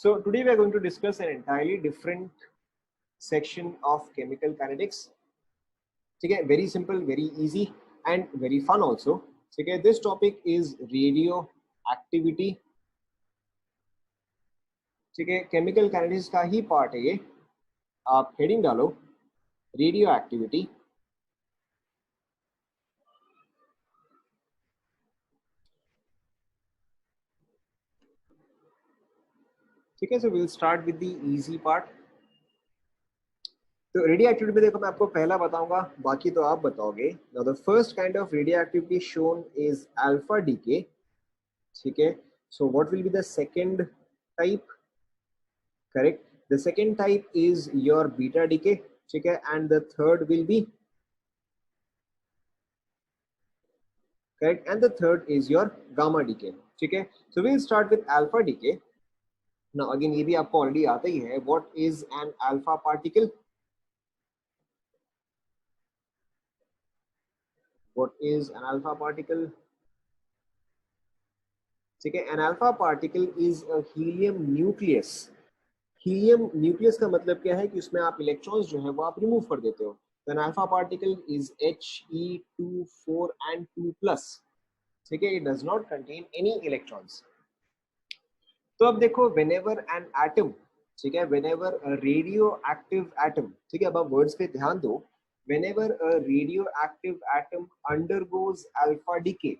So today we are going to discuss an entirely different section of chemical kinetics. ठीक है, very simple, very easy and very fun also. ठीक है, this topic is radioactivity. ठीक है, chemical kinetics का ही part है ये. आप हेडिंग डालो radioactivity. ठीक है, so we'll start with the easy part. तो रेडियो एक्टिविटी में देखो मैं आपको पहला बताऊंगा, बाकी तो आप बताओगे. Now the first kind of radioactivity shown is alpha decay. ठीक है, so what will be the second type? Correct, the second type is your beta decay. ठीक है, and the third will be correct, and the third is your gamma decay. ठीक है, so we will start with alpha decay. Now again ये भी आपको already आता ही है. What is an alpha particle? What is an alpha particle? ठीक है, an alpha particle is a helium nucleus. Helium nucleus का मतलब क्या है कि उसमें आप इलेक्ट्रॉन्स जो है वो आप रिमूव कर देते हो. तो an alpha particle is He2 4 and 2+. ठीक है, it does not contain any electrons. तो अब देखो, whenever an atom, ठीक है, whenever a radioactive atom, ठीक है, अब आप वर्ड्स पे ध्यान दो. Whenever a radioactive atom undergoes alpha decay,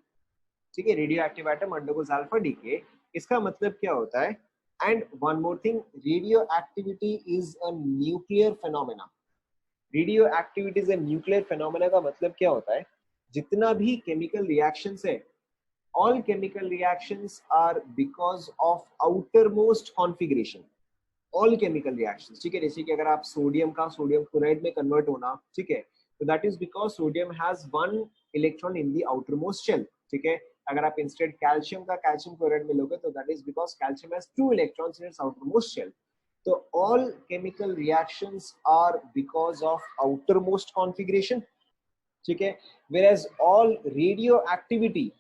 ठीक है, radioactive atom undergoes alpha decay, इसका मतलब क्या होता है? And one more thing, radioactivity is a nuclear phenomena. Radioactivity is a nuclear phenomena का मतलब क्या होता है? जितना भी chemical reactions है, all chemical reactions are because of outermost configuration. All chemical reactions, ठीक है, जैसे कि अगर आप सोडियम का सोडियम क्लोराइड में कन्वर्ट होना, ठीक है, तो that is because sodium has one electron in the outermost shell. ठीक है, अगर आप इंस्टेड कैल्शियम का कैल्शियम क्लोराइड में लोगे तो that is because calcium has 2 electrons in its outermost shell. तो all chemical reactions are because of outermost configuration. ठीक है, whereas all radioactivity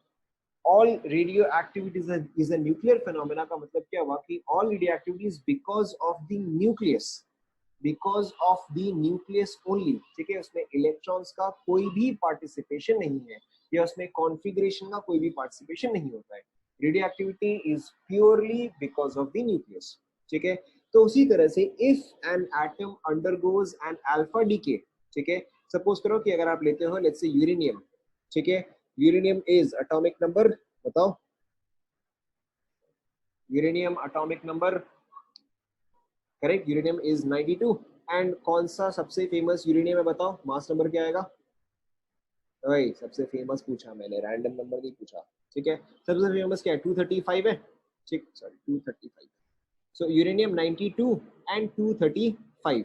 is a nuclear phenomena का मतलब क्या हुआ कि all radioactivity is because of the nucleus only. ठीक है, उसमें इलेक्ट्रॉन्स का कोई भी पार्टिसिपेशन नहीं है या उसमें कॉन्फ़िगरेशन का कोई भी पार्टिसिपेशन नहीं होता है. Radioactivity is purely because of the nucleus. ठीक है, तो उसी तरह से if an atom undergoes an alpha decay, ठीक है, सपोज करो कि अगर आप लेते हो लेट्स से यूरेनियम. ठीक है, यूरेनियम इज एटॉमिक नंबर, बताओ uranium atomic number. Correct, uranium is 92. And कौन सा सबसे फेमस यूरेनियम है बताओ, मास नंबर क्या आएगा? वही सबसे फेमस पूछा मैंने, रैंडम नंबर नहीं पूछा. ठीक है, सबसे फेमस क्या है? 235 है. ठीक, sorry 235. So uranium 92 and 235.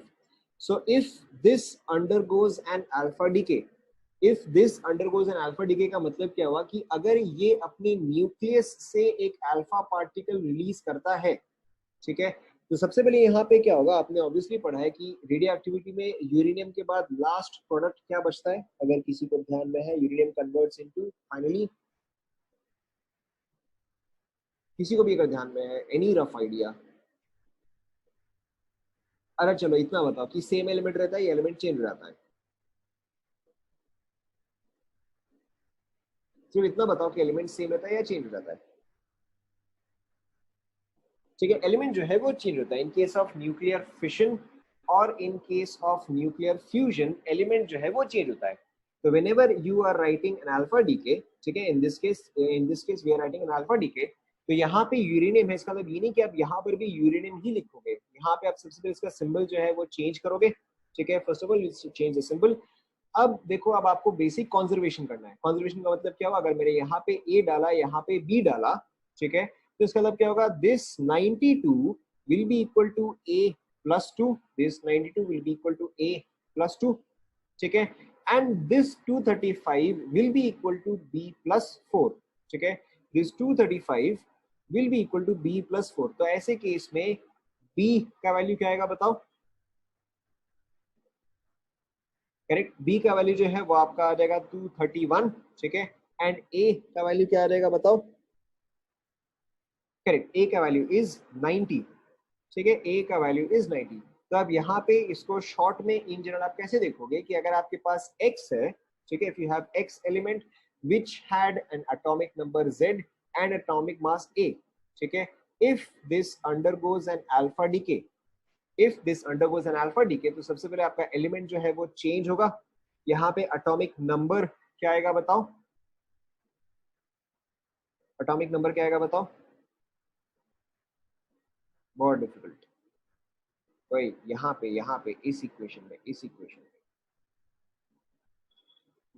So if this undergoes an alpha decay, if this undergoes an alpha decay का मतलब क्या हुआ कि अगर ये अपने न्यूक्लियस से एक अल्फा पार्टिकल रिलीज करता है, ठीक है, तो सबसे पहले यहाँ पे क्या होगा? आपने ऑब्वियसली पढ़ा है कि रेडियो एक्टिविटी में यूरेनियम के बाद लास्ट प्रोडक्ट क्या बचता है? अगर किसी को ध्यान में है, यूरेनियम कन्वर्ट्स इनटू फाइनली, किसी को भी अगर ध्यान में है, एनी रफ आइडिया? अरे चलो इतना बताओ कि सेम एलिमेंट रहता है या एलिमेंट चेंज हो जाता है? सिर्फ इतना बताओ कि एलिमेंट सेम रहता है या चेंज हो जाता है? ठीक है, एलिमेंट जो है वो चेंज होता है in case of nuclear fission और in case of nuclear fusion element जो है वो चेंज होता है. तो whenever you are writing an alpha decay, ठीक है, in this case we are writing an alpha decay, तो यहाँ पे यूरेनियम है, इसका मतलब ये नहीं कि आप यहाँ पर भी यूरेनियम ही लिखोगे. यहाँ पे आप सबसे पहले इसका सिंबल जो है वो चेंज करोगे. ठीक है, first of all change the symbol. अब देखो, अब आपको बेसिक कॉन्जर्वेशन करना है. कॉन्जर्वेशन का मतलब क्या हुआ? अगर मैंने यहाँ पे ए डाला, यहाँ पे बी डाला, ठीक है, तो इसका मतलब क्या होगा? This 92 will be equal to A plus 2, this 92 will be equal to A plus 2. ठीक है, and this 235 will be equal to B plus 4. ठीक है, this 235 will be equal to B plus 4. तो ऐसे केस में बी का value क्या आएगा बताओ? करेक्ट, बी का वैल्यू जो है वो आपका आ जाएगा 231. ठीक है, एंड ए का वैल्यू क्या आ जाएगा बताओ? करेक्ट, ए का वैल्यू इज 90. ठीक है, ए का वैल्यू इज 90। तो अब यहाँ पे इसको शॉर्ट में इन जनरल आप कैसे देखोगे कि अगर आपके पास x है, ठीक है, if you have x element which had an atomic number z and atomic mass a, ठीक है, if this undergoes an alpha decay, if this undergoes an alpha decay, तो सबसे पहले आपका एलिमेंट जो है वो चेंज होगा। यहाँ पे एटॉमिक नंबर क्या आएगा बताओ, एटॉमिक नंबर क्या आएगा बताओ, बहुत डिफिकल्ट। वही यहाँ पे इस इक्वेशन में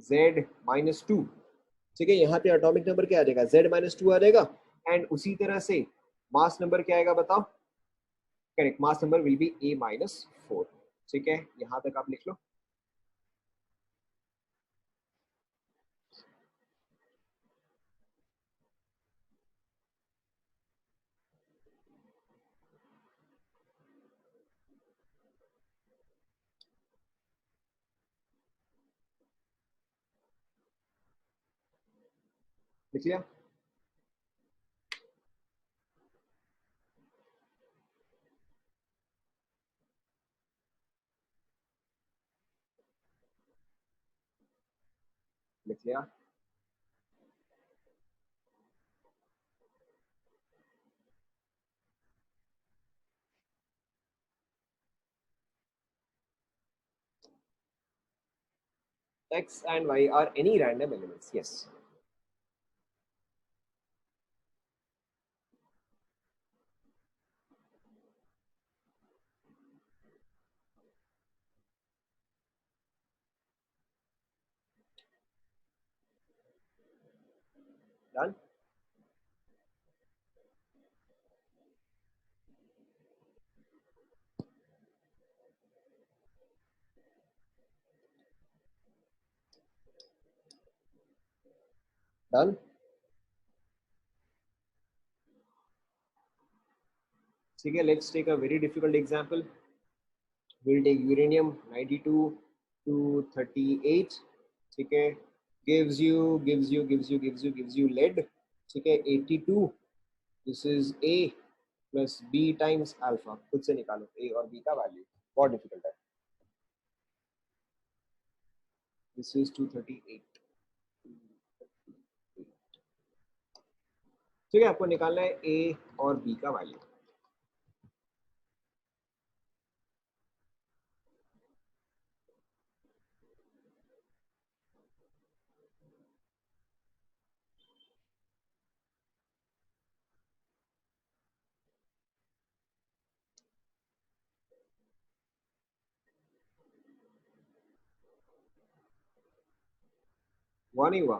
z माइनस टू, ठीक है, यहाँ पे एटॉमिक नंबर क्या आ जाएगा, z माइनस टू आ जाएगा। एंड उसी तरह से मास नंबर क्या आएगा बताओ, correct, mass number will B a minus four. ठीक है, यहाँ तक आप लिख लो। लिख लिया, लिख लिया, x and y are any random elements, yes। Done, done, ठीक है। Let's take a very difficult example, will take uranium 92 to 38, ठीक है, gives you lead, ठीक है, 82, this is a plus b times alpha. खुद से निकालो a और b का वैल्यू, बहुत डिफिकल्ट है। दिस इज 238, ठीक है, आपको निकालना है a और b का वैल्यू। हुआ नहीं हुआ,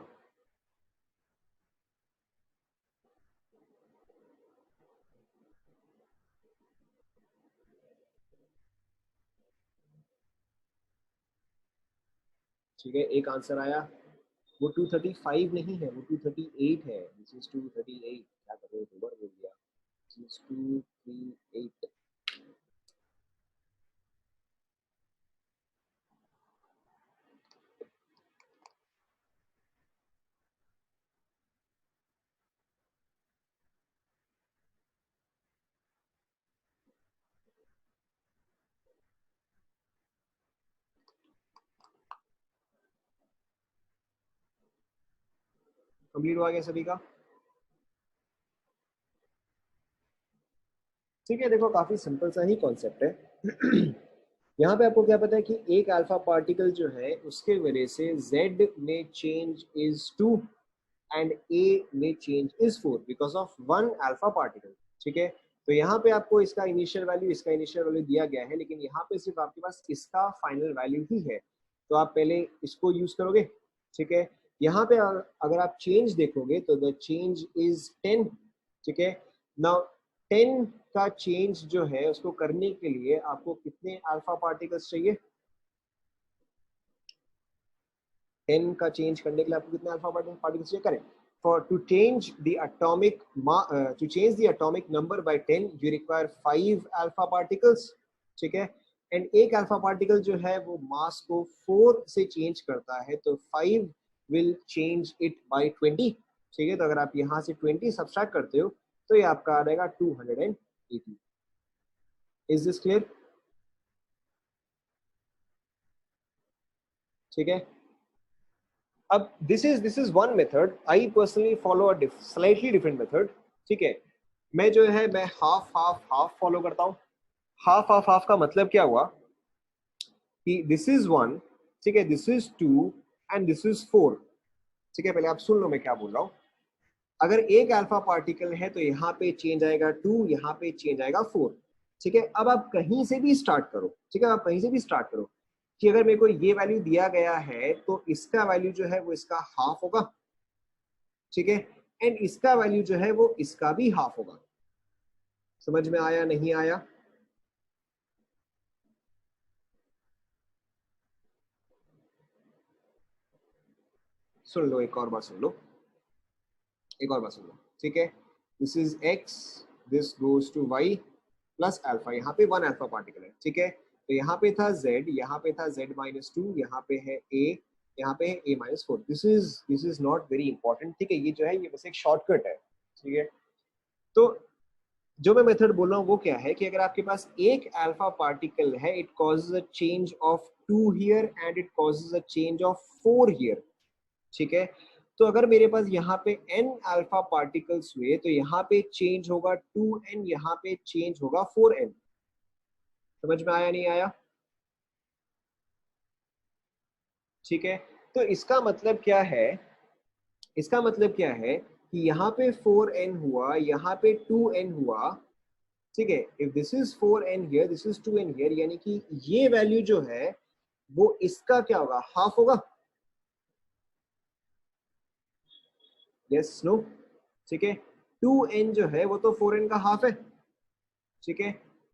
ठीक है, एक आंसर आया। वो 235 नहीं है, वो 238 है। दिस इज 238, क्या कर रहे हो, दोबारा बोल दिया, दिस इज 238। कंप्लीट हुआ गया सभी का, ठीक है। देखो काफी सिंपल सा ही कॉन्सेप्ट है। यहाँ पे आपको क्या पता है कि एक अल्फा पार्टिकल जो है उसके वजह से z में चेंज इज 2 एंड a में change is 4 because of one alpha particle, ठीक है। तो यहाँ पे आपको इसका इनिशियल वैल्यू, इसका इनिशियल वैल्यू दिया गया है, लेकिन यहाँ पे सिर्फ आपके पास इसका फाइनल वैल्यू ही है, तो आप पहले इसको यूज करोगे, ठीक है। यहाँ पे अगर आप चेंज देखोगे तो द चेंज इज 10, ठीक है। नाउ 10 का चेंज जो है उसको करने के लिए आपको कितने अल्फा पार्टिकल्स चाहिए, 10 का चेंज करने के लिए आपको कितने अल्फा पार्टिकल्स चाहिए, करें। For to change the atomic number by 10 you require 5 alpha particles, ठीक है। एंड एक अल्फा पार्टिकल जो है वो मास को 4 से चेंज करता है, तो 5 विल चेंज इट बाय 20, ठीक है। तो अगर आप यहाँ से 20 सब्सट्रैक्ट करते हो तो ये आपका आ जाएगा 280। Is this clear? ठीक है, अब this is one method. I personally follow a slightly different method. ठीक है, मैं जो है मैं हाफ हाफ हाफ फॉलो करता हूँ. हाफ हाफ हाफ का मतलब क्या हुआ कि दिस इज वन, ठीक है, this is two and this is four. ठीक है, पहले आप सुन लो मैं क्या बोल रहा हूँ. अगर एक अल्फा पार्टिकल है तो यहाँ पे चेंज आएगा 2, यहाँ पे चेंज आएगा 4. ठीक है, अब आप कहीं से भी स्टार्ट करो. ठीक है, आप कहीं से भी स्टार्ट करो कि अगर मेरे को ये वैल्यू दिया गया है तो इसका वैल्यू जो है वो इसका हाफ होगा. ठीक है, एंड इसका वैल्यू जो है वो इसका भी हाफ होगा. समझ में आया नहीं आया? सुन लो, एक और बार सुन लो, एक और बात सुन लो. ठीक है, this is X, this goes to Y plus alpha. यहाँ पे वन अल्फा पार्टिकल है. ठीक है, तो यहाँ पे था z, यहाँ पे था z-2, यहाँ पे है a, यहाँ पे है a-4. This is not very important. ठीक है, ये जो है ये बस एक शॉर्टकट है. ठीक है, तो जो मैं मेथड बोल रहा हूँ वो क्या है कि अगर आपके पास एक अल्फा पार्टिकल है, it causes a change of 2 here and it causes a change of 4 here. ठीक है, तो अगर मेरे पास यहाँ पे n अल्फा पार्टिकल्स हुए तो यहाँ पे चेंज होगा 2n, यहाँ पे चेंज होगा 4n. समझ में आया नहीं आया? ठीक है, तो इसका मतलब क्या है, इसका मतलब क्या है कि यहाँ पे 4n हुआ, यहाँ पे 2n हुआ. ठीक है, if this is 4n here, this is 2n here, यानी कि ये वैल्यू जो है वो इसका क्या होगा, हाफ होगा. Yes no? ठीक है, 2n जो है वो तो 4n का हाफ है. ठीक है,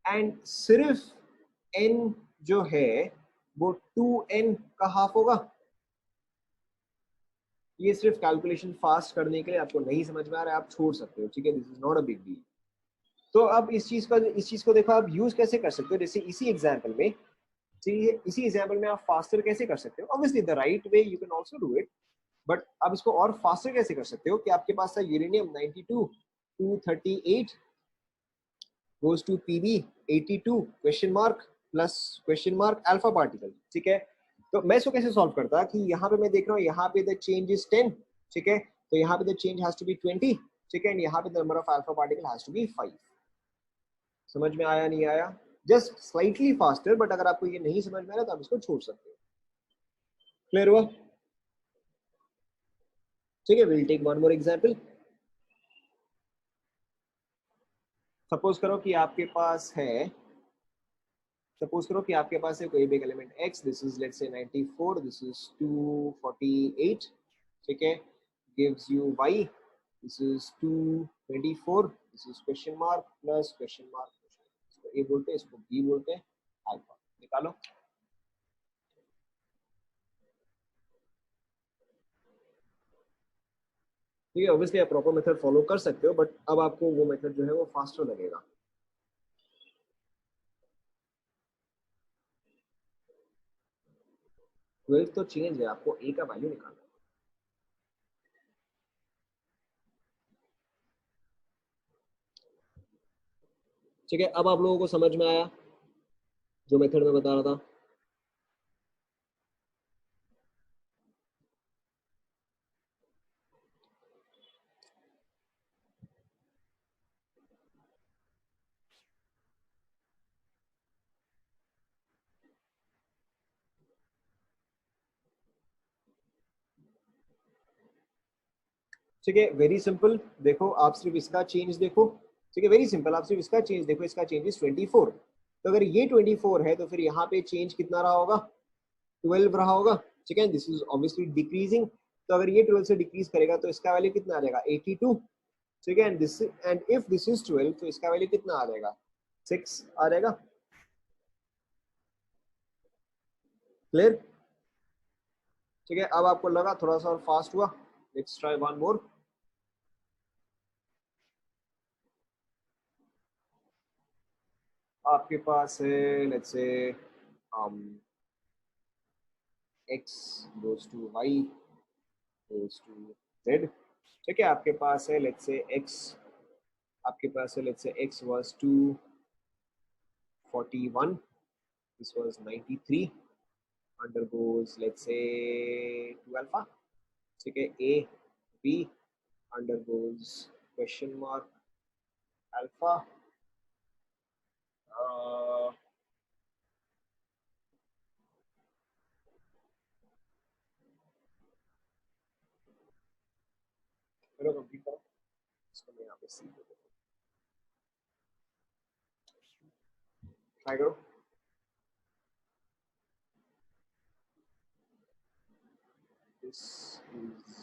एंड सिर्फ n जो है वो 2n का हाफ होगा. ये सिर्फ कैलकुलेशन फास्ट करने के लिए, आपको नहीं समझ में आ रहा है आप छोड़ सकते हो. ठीक है, this is not a big deal. तो अब इस चीज को देखो आप यूज कैसे कर सकते हो. जैसे इसी एग्जांपल में, ठीक है, इसी एग्जांपल में आप फास्टर कैसे कर सकते हो. Obviously the right way you can also do it, but आप इसको और फास्टर कैसे कर सकते हो कि आपके पास था uranium 92 238 goes to pb 82 question mark plus question mark alpha particle. ठीक है, तो मैं इसको कैसे सॉल्व करता कि यहाँ पे मैं देख रहा हूँ यहाँ पे द चेंज इज 10. ठीक है, तो यहाँ पे the change has to be 20. ठीक है, एंड यहाँ पे the number of alpha particle has to be 5. समझ में आया नहीं आया? जस्ट स्लाइटली फास्टर, बट अगर आपको ये नहीं समझ में आ रहा तो आप इसको छोड़ सकते हो. क्लियर हुआ? ठीक है, will take one more example. Suppose करो कि आपके पास है, सपोज करो कि आपके पास है कोई भी element x, this is let's say 94, this is 248. ठीक है, gives you y, this is 224, this is question mark plus question mark. इसको a बोलते हैं, इसको b बोलते हैं, अल्फा. निकालो. ठीक है, ऑब्वियसली आप प्रॉपर मेथड फॉलो कर सकते हो, बट अब आपको वो मेथड जो है वो फास्टर लगेगा. 12 तो चेंज है, आपको a का वैल्यू निकालना है. ठीक है, अब आप लोगों को समझ में आया जो मेथड मैं बता रहा था? ठीक है, वेरी सिंपल. देखो आप सिर्फ इसका चेंज देखो. ठीक है, वेरी सिंपल, आप सिर्फ इसका चेंज देखो. इसका चेंज इज 24. तो अगर ये 24 है तो फिर यहाँ पे चेंज कितना रहा होगा, 12 रहा होगा. ठीक है, दिस इज ऑब्वियसली डिक्रीजिंग. तो अगर ये 12 से डिक्रीज करेगा तो इसका वैल्यू कितना आ जाएगा, 82. ठीक है, एंड इफ दिस इज 12 तो इसका वैल्यू कितना आ जाएगा, 6 आ जाएगा. क्लियर? ठीक है, अब आपको लगा थोड़ा सा और फास्ट हुआ. Let's try one more. आपके पास है लेट्स से x goes to y goes to z. ठीक है, आपके पास है लेट्स से x, आपके पास है लेट्स से x was to 41, this was 93, undergoes let's say 2 alpha. ठीक है, A B undergoes question mark alpha. चलो कंप्लीट करो इसको, मैं यहाँ पे सी ट्राई करो. This is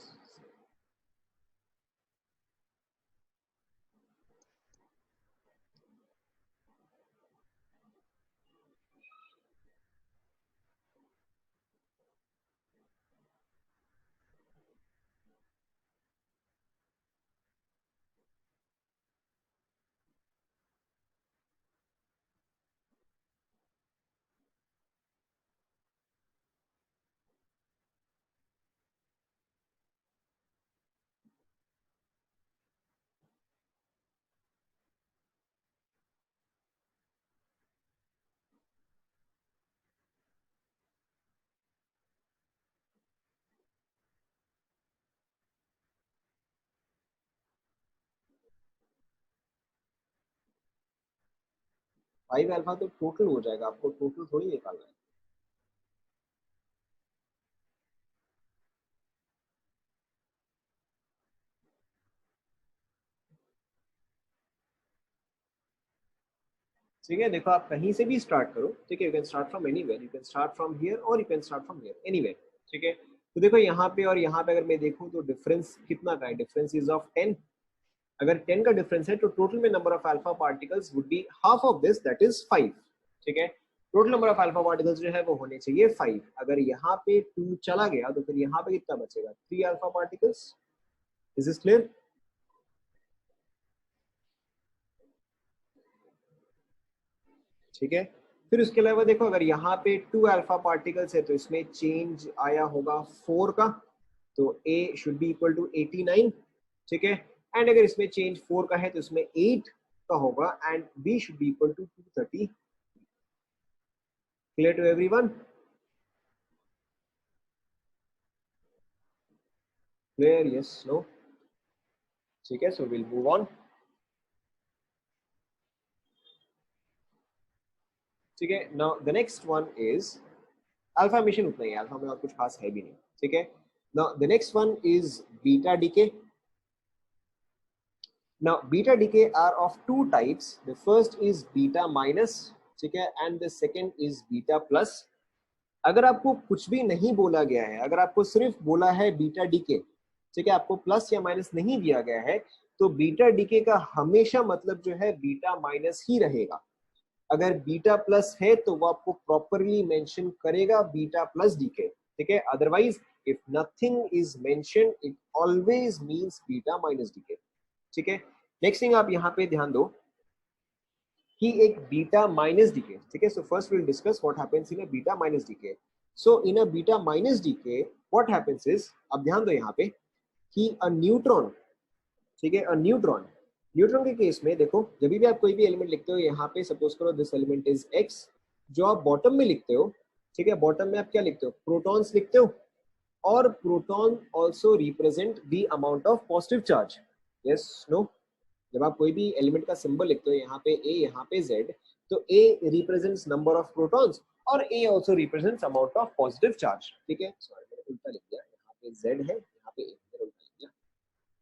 5 अल्फा तो टोटल हो जाएगा, आपको टोटल थोड़ी निकालना है. ठीक है, देखो आप कहीं से भी स्टार्ट करो. ठीक है, you can start from anywhere, you can start from here और you can start from here, anywhere. ठीक है, तो देखो यहाँ पे और यहाँ पे अगर मैं देखूँ तो डिफरेंस कितना का है, डिफरेंस इज ऑफ 10. अगर 10 का डिफरेंस है तो टोटल में number of alpha particles would be half of this, that is 5. ठीक है, total number of alpha particles जो है वो होने चाहिए 5. अगर यहाँ पे 2 चला गया तो फिर यहाँ पे कितना बचेगा, 3 alpha particles. Is this clear? ठीक है, फिर उसके अलावा देखो अगर यहाँ पे 2 अल्फा पार्टिकल्स है तो इसमें चेंज आया होगा 4 का, तो A should be equal to 89. ठीक है, एंड अगर इसमें चेंज 4 का है तो इसमें 8 का होगा and B should be equal to 230. Clear to everyone? Clear? Yes, no? ठीक है, सो विल मूव ऑन. ठीक है, now the next one is alpha emission. उतना ही, अल्फा में और कुछ खास है भी नहीं. ठीक है, now the next one is beta decay. Now beta decay are of two types. The first is beta minus, ठीक है, and the second is beta plus. अगर आपको कुछ भी नहीं बोला गया है, अगर आपको सिर्फ बोला है बीटा डीके, ठीक है, आपको प्लस या माइनस नहीं दिया गया है, तो बीटा डीके का हमेशा मतलब जो है बीटा माइनस ही रहेगा. अगर बीटा प्लस है तो वो आपको प्रॉपरली मेंशन करेगा बीटा प्लस डीके. ठीक है, otherwise if nothing is mention it always means beta minus decay. ठीक है, नेक्स्ट थिंग आप यहाँ पे ध्यान दो कि एक बीटा माइनस डीके. ठीक है, so first will discuss what happens in a beta minus decay. So in a beta minus decay what happens is, अब ध्यान दो यहाँ पे कि अ न्यूट्रॉन, ठीक है, अ न्यूट्रॉन, न्यूट्रॉन के केस में देखो जब भी आप कोई भी एलिमेंट लिखते हो, यहाँ पे सपोज करो दिस एलिमेंट इज एक्स, जो आप बॉटम में लिखते हो, ठीक है, बॉटम में आप क्या लिखते हो, प्रोटॉन्स लिखते हो, और proton also represent the amount of positive charge. Yes, no? जब आप कोई भी एलिमेंट का सिंबल लिखते हो, यहाँ पे A, यहाँ पे Z, तो A represents number of protons और A also represents amount of positive charge. ठीक है, सॉरी मैंने उल्टा लिख दिया, यहाँ पे Z है, यहाँ पे A, मैंने उल्टा लिख दिया.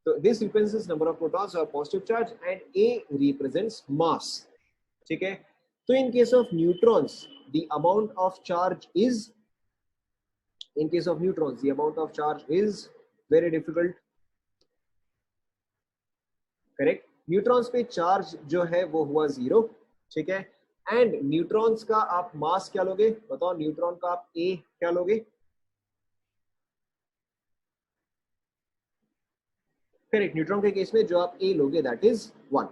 तो this represents number of protons और positive charge and A represents mass. ठीक है, तो in case of neutrons the amount of charge is, in case of neutrons the amount of charge is very difficult. Correct, neutrons पे charge जो है वो हुआ 0. ठीक है, एंड न्यूट्रॉन्स का आप मास क्या लोगे, बताओ, न्यूट्रॉन का आप ए क्या लोगे. करेक्ट, न्यूट्रॉन के केस में जो आप ए लोगे दैट इज 1.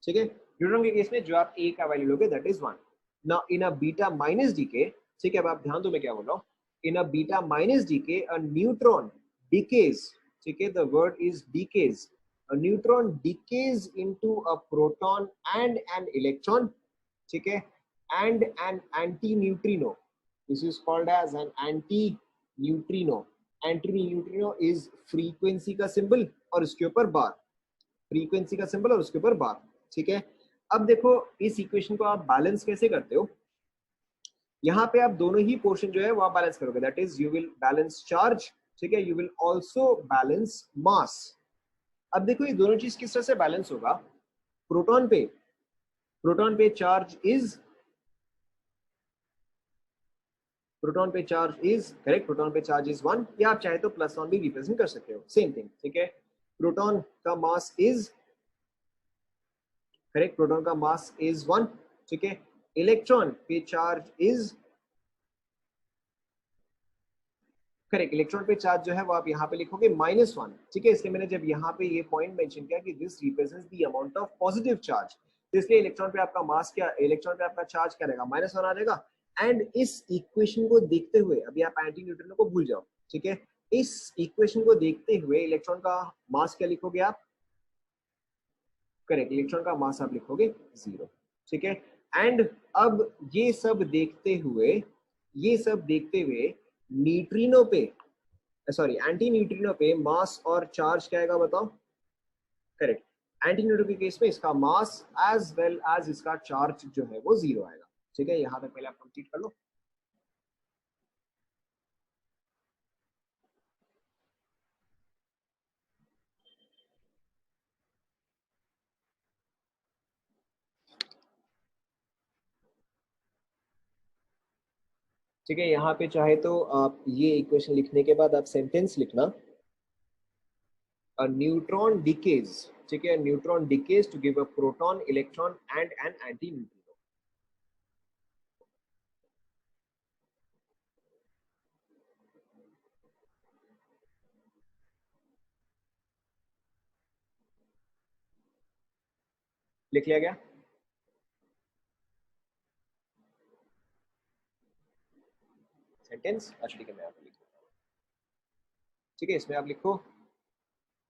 ठीक है, न्यूट्रॉन के केस में जो आप ए का वैल्यू लोगे that is 1. Now in a beta minus decay, ठीक है, अब आप ध्यान दो मैं क्या बोल रहा हूँ, in a beta minus decay a neutron decays. ठीक है, the word is decays. A neutron decays into a proton and an electron. ठीक है, and an anti-neutrino. This is called as an anti-neutrino. Anti-neutrino is frequency का symbol और उसके ऊपर बार, frequency का symbol और उसके ऊपर बार, ठीक है। अब देखो इस इक्वेशन को आप बैलेंस कैसे करते हो, यहाँ पे आप दोनों ही पोर्शन जो है वो आप बैलेंस करोगे, that is you will balance charge, ठीक है, यू विल आल्सो बैलेंस मास। अब देखो ये दोनों चीज किस तरह से बैलेंस होगा, प्रोटॉन पे चार्ज इज, प्रोटॉन पे चार्ज इज करेक्ट, प्रोटॉन पे चार्ज इज 1, या आप चाहे तो प्लस 1 भी रिप्रेजेंट कर सकते हो, सेम थिंग, ठीक है। प्रोटॉन का मास इज करेक्ट, प्रोटॉन का मास इज 1, ठीक है। इलेक्ट्रॉन पे चार्ज इज करेक्ट, इलेक्ट्रॉन पे चार्ज जो है वो आप यहाँ पे लिखोगे -1, ठीक है। इसलिए मैंने जब यहाँ पे ये पॉइंट मेंशन किया कि this represents the amount of positive charge, तो इसलिए इलेक्ट्रॉन पे आपका मास क्या, इलेक्ट्रॉन पे आपका चार्ज क्या रहेगा, -1 आ जाएगा। एंड इस इक्वेशन को देखते हुए अभी आप एंटी न्यूट्रिनो को भूल जाओ, ठीक है। इस इक्वेशन को देखते हुए इलेक्ट्रॉन का मास क्या लिखोगे आप, करेक्ट, इलेक्ट्रॉन का मास आप लिखोगे 0, ठीक है। एंड अब ये सब देखते हुए न्यूट्रिनो पे, सॉरी एंटी न्यूट्रिनो पे मास और चार्ज क्या आएगा बताओ, करेक्ट, एंटी न्यूट्रिनो के केस में इसका मास एज वेल एज इसका चार्ज जो है वो 0 आएगा, ठीक है। यहाँ तक पहले आप कंप्लीट कर लो। ठीक है, यहाँ पे चाहे तो आप ये इक्वेशन लिखने के बाद आप सेंटेंस लिखना, अ न्यूट्रॉन डिकेज, ठीक है, neutron decays to give a proton, electron and an anti neutrino. लिख लिया गया, सेंटेंस, अच्छा ठीक है मैं यहाँ पे लिख देता हूँ, ठीक है। इसमें आप लिखो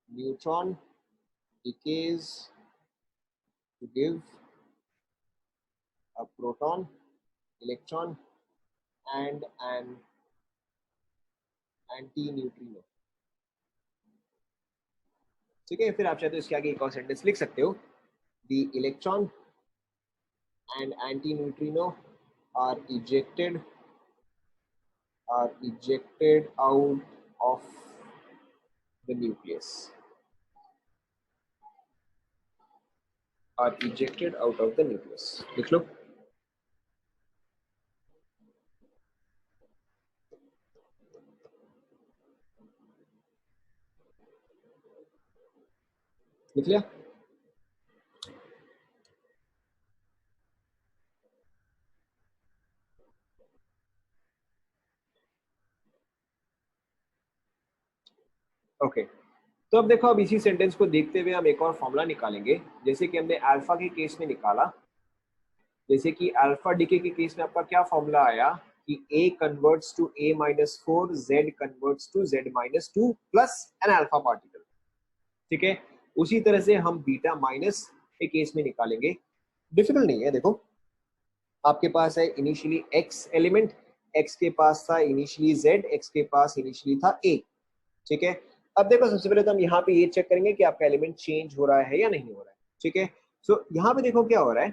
neutron decays to give a proton, electron and an anti neutrino, ठीक है। फिर आप चाहे तो इसके आगे एक और सेंटेंस लिख सकते हो, the electron and anti neutrino are ejected out of the nucleus, are ejected out of the nucleus, लिख लो। लिख लिया, ओके। तो अब देखो, अब इसी सेंटेंस को देखते हुए हम एक और फॉर्मूला निकालेंगे, जैसे कि हमने अल्फा के केस में निकाला, जैसे कि अल्फा डीके के केस में आपका क्या फॉर्मूला आया कि A converts to A-4, Z converts to Z-2 plus n alpha particle, ठीक है। उसी तरह से हम बीटा माइनस के केस में निकालेंगे, डिफिकल्ट नहीं है। देखो आपके पास है इनिशियली x एलिमेंट, x के पास था इनिशियली z, x के पास इनिशियली था a, ठीक है। अब देखो सबसे पहले तो हम यहाँ पे ये चेक करेंगे कि आपका एलिमेंट चेंज हो रहा है या नहीं हो रहा है, ठीक है। सो यहाँ पे देखो क्या हो रहा है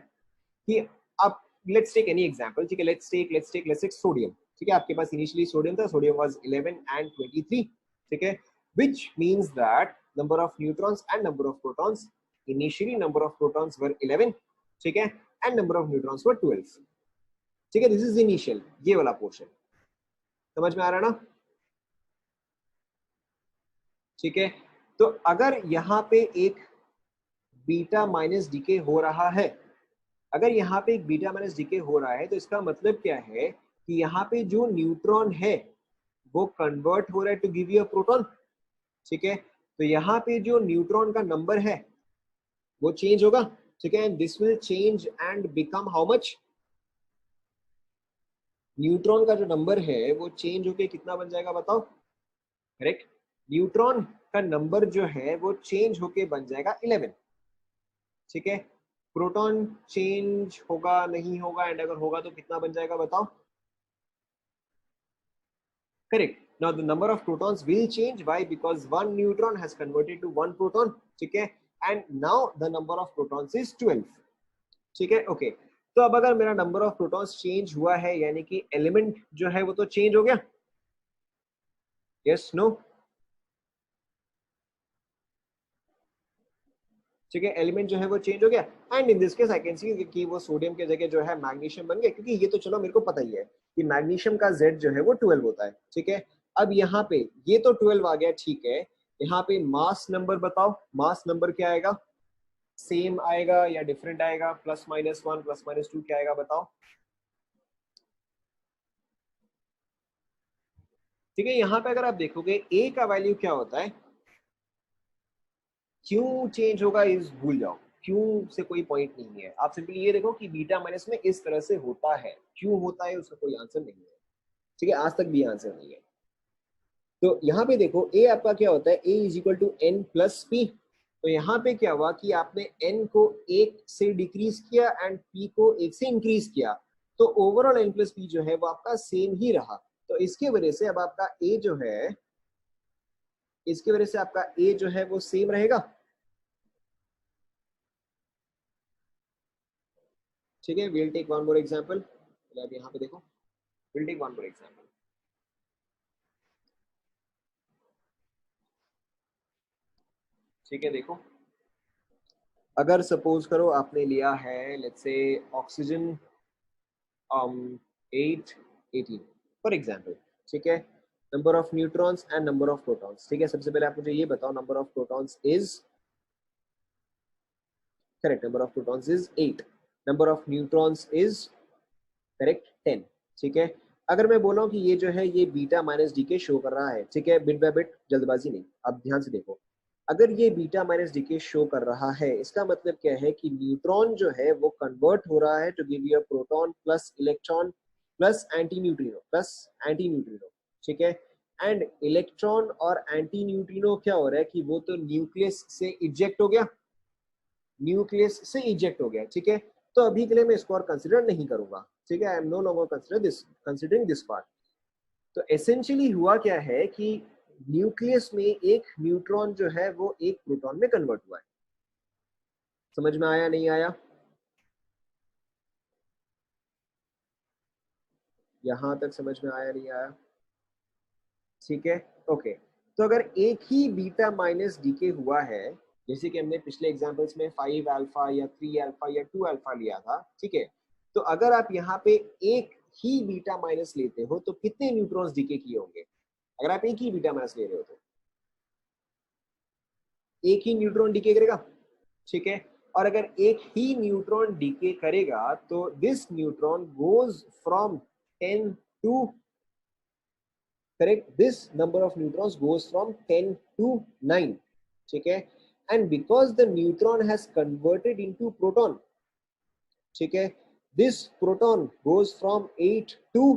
कि आप लेट्स टेक एनी एग्जांपल, ठीक है, लेट्स टेक सोडियम, ठीक है। आपके पास इनिशियली सोडियम था, सोडियम वाज 11 एंड 23, ठीक है, which means that number of neutrons and number of protons, initially number of protons were 11, ठीक है, and number of neutrons were 12, ठीक है। दिस इज इनिशियल, ये वाला पोर्शन समझ में आ रहा है ना, ठीक है। तो अगर यहाँ पे एक बीटा माइनस डीके हो रहा है, अगर यहाँ पे एक बीटा माइनस डीके हो रहा है, तो इसका मतलब क्या है कि यहाँ पे जो न्यूट्रॉन है वो कन्वर्ट हो रहा है to give you a proton, ठीक है। तो यहाँ पे जो न्यूट्रॉन का नंबर है वो चेंज होगा, ठीक है, and this will change and become how much, neutron का जो नंबर है वो चेंज होके कितना बन जाएगा बताओ, करेक्ट, न्यूट्रॉन का नंबर जो है वो चेंज होके बन जाएगा 11, ठीक है। प्रोटॉन चेंज होगा नहीं होगा, एंड अगर होगा तो कितना बन जाएगा बताओ। Correct. Now the number of protons will change. Why? Because one neutron has converted to one proton. ठीक है, and now the number of protons is 12. ठीक है, ओके। तो अब अगर मेरा नंबर ऑफ प्रोटॉन्स चेंज हुआ है, यानी कि एलिमेंट जो है वो तो चेंज हो गया। Yes, no? ठीक है, एलिमेंट जो है वो चेंज हो गया, and in this case I can see कि वो सोडियम के जगह जो है मैग्नीशियम बन गया, क्योंकि ये तो चलो मेरे को पता ही है कि मैग्नीशियम का Z जो है वो 12 होता है। ठीक है, अब यहाँ पे ये तो 12 आ गया, ठीक है। यहाँ पे मास नंबर बताओ, मास नंबर क्या आएगा? सेम आएगा या डिफरेंट आएगा? +-1 +-2 क्या आएगा बताओ। ठीक है, यहाँ पे अगर आप देखोगे A का वैल्यू क्या होता है, क्यों चेंज होगा इस भूल जाओ, क्यों से कोई पॉइंट नहीं है। आप सिंपली ये देखो कि बीटा माइनस में इस तरह से होता है, क्यों होता है उसका कोई आंसर नहीं है। ठीक है, आज तक भी आंसर नहीं है। तो यहाँ पे देखो A आपका क्या होता है, A is equal to n plus p. तो यहाँ पे क्या हुआ कि आपने n को 1 से डिक्रीज किया एंड p को 1 से इंक्रीज किया, तो ओवरऑल n प्लस पी जो है वो आपका सेम ही रहा। तो इसके वजह से अब आपका A जो है, इसकी वजह से आपका A जो है वो सेम रहेगा। ठीक है, we'll take one more example। अब यहाँ पे देखो, we'll take one more example। ठीक है, देखो अगर सपोज करो आपने लिया है लेट्स से ऑक्सीजन 818 फॉर एग्जांपल। ठीक है, number of neutrons and number of protons. ठीक है, सबसे पहले आप मुझे ये बताओ, number of protons is correct, number of protons is 8, number of neutrons is correct 10। ठीक है, अगर मैं बोला हूँ कि ये जो है ये बीटा माइनस डी के शो कर रहा है, ठीक है, बिट बाय बिट, जल्दबाजी नहीं, अब ध्यान से देखो। अगर ये बीटा माइनस डी के शो कर रहा है, इसका मतलब क्या है कि न्यूट्रॉन जो है वो कन्वर्ट हो रहा है to give you a proton plus electron plus anti neutrino plus anti neutrino. ठीक है, एंड इलेक्ट्रॉन और एंटी न्यूट्रिनो क्या हो रहा है कि वो तो न्यूक्लियस से इजेक्ट हो गया, न्यूक्लियस से इजेक्ट हो गया। ठीक है, तो अभी के लिए मैं इसको और कंसिडर नहीं करूंगा। ठीक है, I am no longer considering this part. तो एसेंशियली हुआ क्या है कि न्यूक्लियस में एक न्यूट्रॉन जो है वो एक प्रोटॉन में कन्वर्ट हुआ है। समझ में आया नहीं आया? यहां तक समझ में आया नहीं आया? ठीक है, ओके। तो अगर एक ही बीटा माइनस डीके हुआ है, जैसे कि हमने पिछले एग्जांपल्स में 5 अल्फा या 3 अल्फा या 2 अल्फा लिया था, ठीक है, तो अगर आप यहाँ पे एक ही बीटा माइनस लेते हो तो कितने न्यूट्रॉन्स डीके किए होंगे? अगर आप एक ही बीटा माइनस ले रहे हो तो एक ही न्यूट्रॉन डीके करेगा। ठीक है, और अगर एक ही न्यूट्रॉन डीके करेगा तो this neutron goes from 10 to correct, this number of neutrons goes from 10 to 9। ठीक है, and because the neutron has converted into proton, ठीक है, this proton goes from 8 to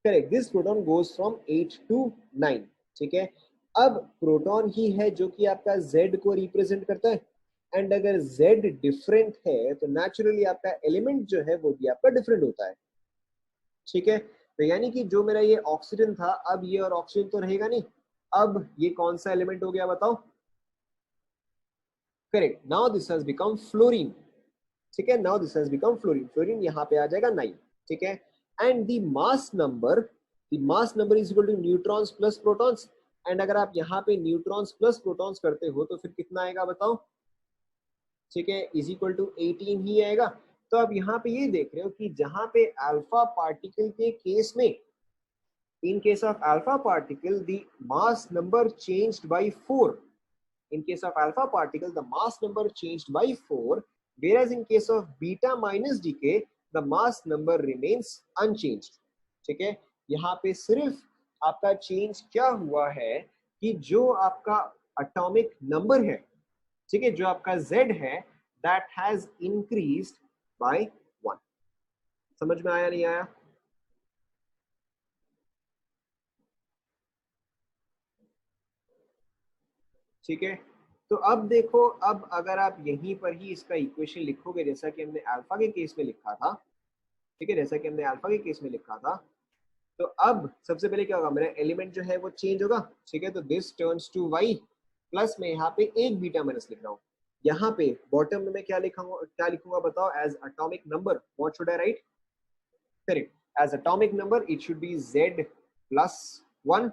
correct, this proton goes from 8 to 9। ठीक है, अब proton ही है जो कि आपका Z को रिप्रेजेंट करता है, एंड अगर Z डिफरेंट है तो नेचुरली आपका एलिमेंट जो है वो भी आपका डिफरेंट होता है। ठीक है, तो यानी कि जो मेरा ये ऑक्सीजन था, अब ये और ऑक्सीजन तो रहेगा नहीं, अब ये कौन सा एलिमेंट हो गया बताओ? Correct, now this has become fluorine. ठीक है, now this has become fluorine, fluorine यहाँ पे आ जाएगा 9। ठीक है, and the mass number is equal to neutrons plus protons, and अगर आप यहाँ पे न्यूट्रॉन्स प्लस प्रोटॉन्स करते हो तो फिर कितना आएगा बताओ? ठीक है, इज इक्वल टू 18 ही आएगा। तो अब यहाँ पे ये देख रहे हो कि जहां पे अल्फा पार्टिकल के केस में, in case of alpha particle the mass number changed by 4, in case of alpha particle the mass number changed by 4, whereas in case of beta minus decay the mass number remains unchanged। ठीक है, यहाँ पे सिर्फ आपका change क्या हुआ है कि जो आपका एटॉमिक नंबर है, ठीक है, जो आपका Z है, that has increased by 1। समझ में आया नहीं आया? ठीक है, तो अब देखो, अब अगर आप यहीं पर ही इसका इक्वेशन लिखोगे जैसा कि हमने अल्फा के केस में लिखा था, ठीक है, जैसा कि हमने अल्फा के केस में लिखा था, तो अब सबसे पहले क्या होगा, मेरा एलिमेंट जो है वो चेंज होगा, ठीक है, तो this turns to Y plus मैं यहाँ पे एक बीटा माइनस लिख रहा हूँ। यहाँ पे बॉटम में मैं क्या लिखूंगा बताओ, as atomic number what should I write, correct, as atomic number it should be z plus 1,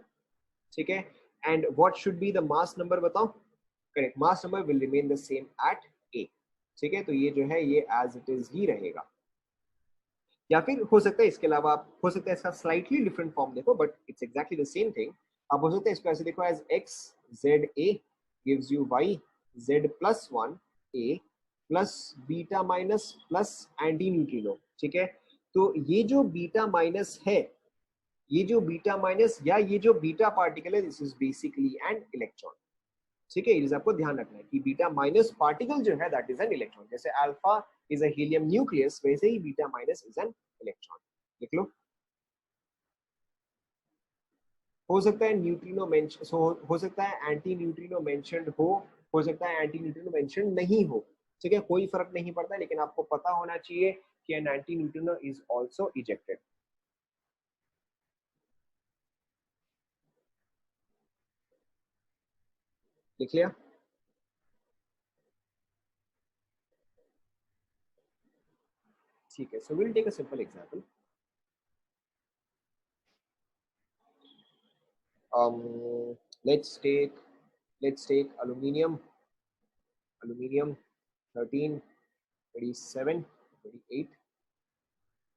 ठीक है, and what should be the mass number बताओ, correct, mass number will remain the same at a, ठीक है, तो ये जो है ये एज इट इज ही रहेगा। या फिर हो सकता है इसके अलावा आप, हो सकता है इसका स्लाइटली डिफरेंट फॉर्म देखो, but it's exactly the same thing. आप हो सकता है इसको ऐसे देखो, as x z a gives you y z plus 1 a plus beta minus plus anti neutrino, ठीक है, तो ये जो बीटा माइनस है, ये जो बीटा माइनस या ये जो बीटा पार्टिकल है, this is basically an electron, ठीक है, इस आपको ध्यान रखना है कि बीटा माइनस पार्टिकल जो है दैट इज एन इलेक्ट्रॉन, जैसे alpha is a helium nucleus, वैसे ही beta minus is an electron. लिख लो। हो सकता है न्यूट्रिनो मेंशन हो सकता है एंटी न्यूट्रिनो मेंशनड हो सकता है एंटी न्यूट्रिनो मेंशन नहीं हो, ठीक है, कोई फर्क नहीं पड़ता, लेकिन आपको पता होना चाहिए कि an anti neutrino is also ejected. लिख लिया? ठीक है, so will take a simple example. um let's take aluminium 13, 37, 38,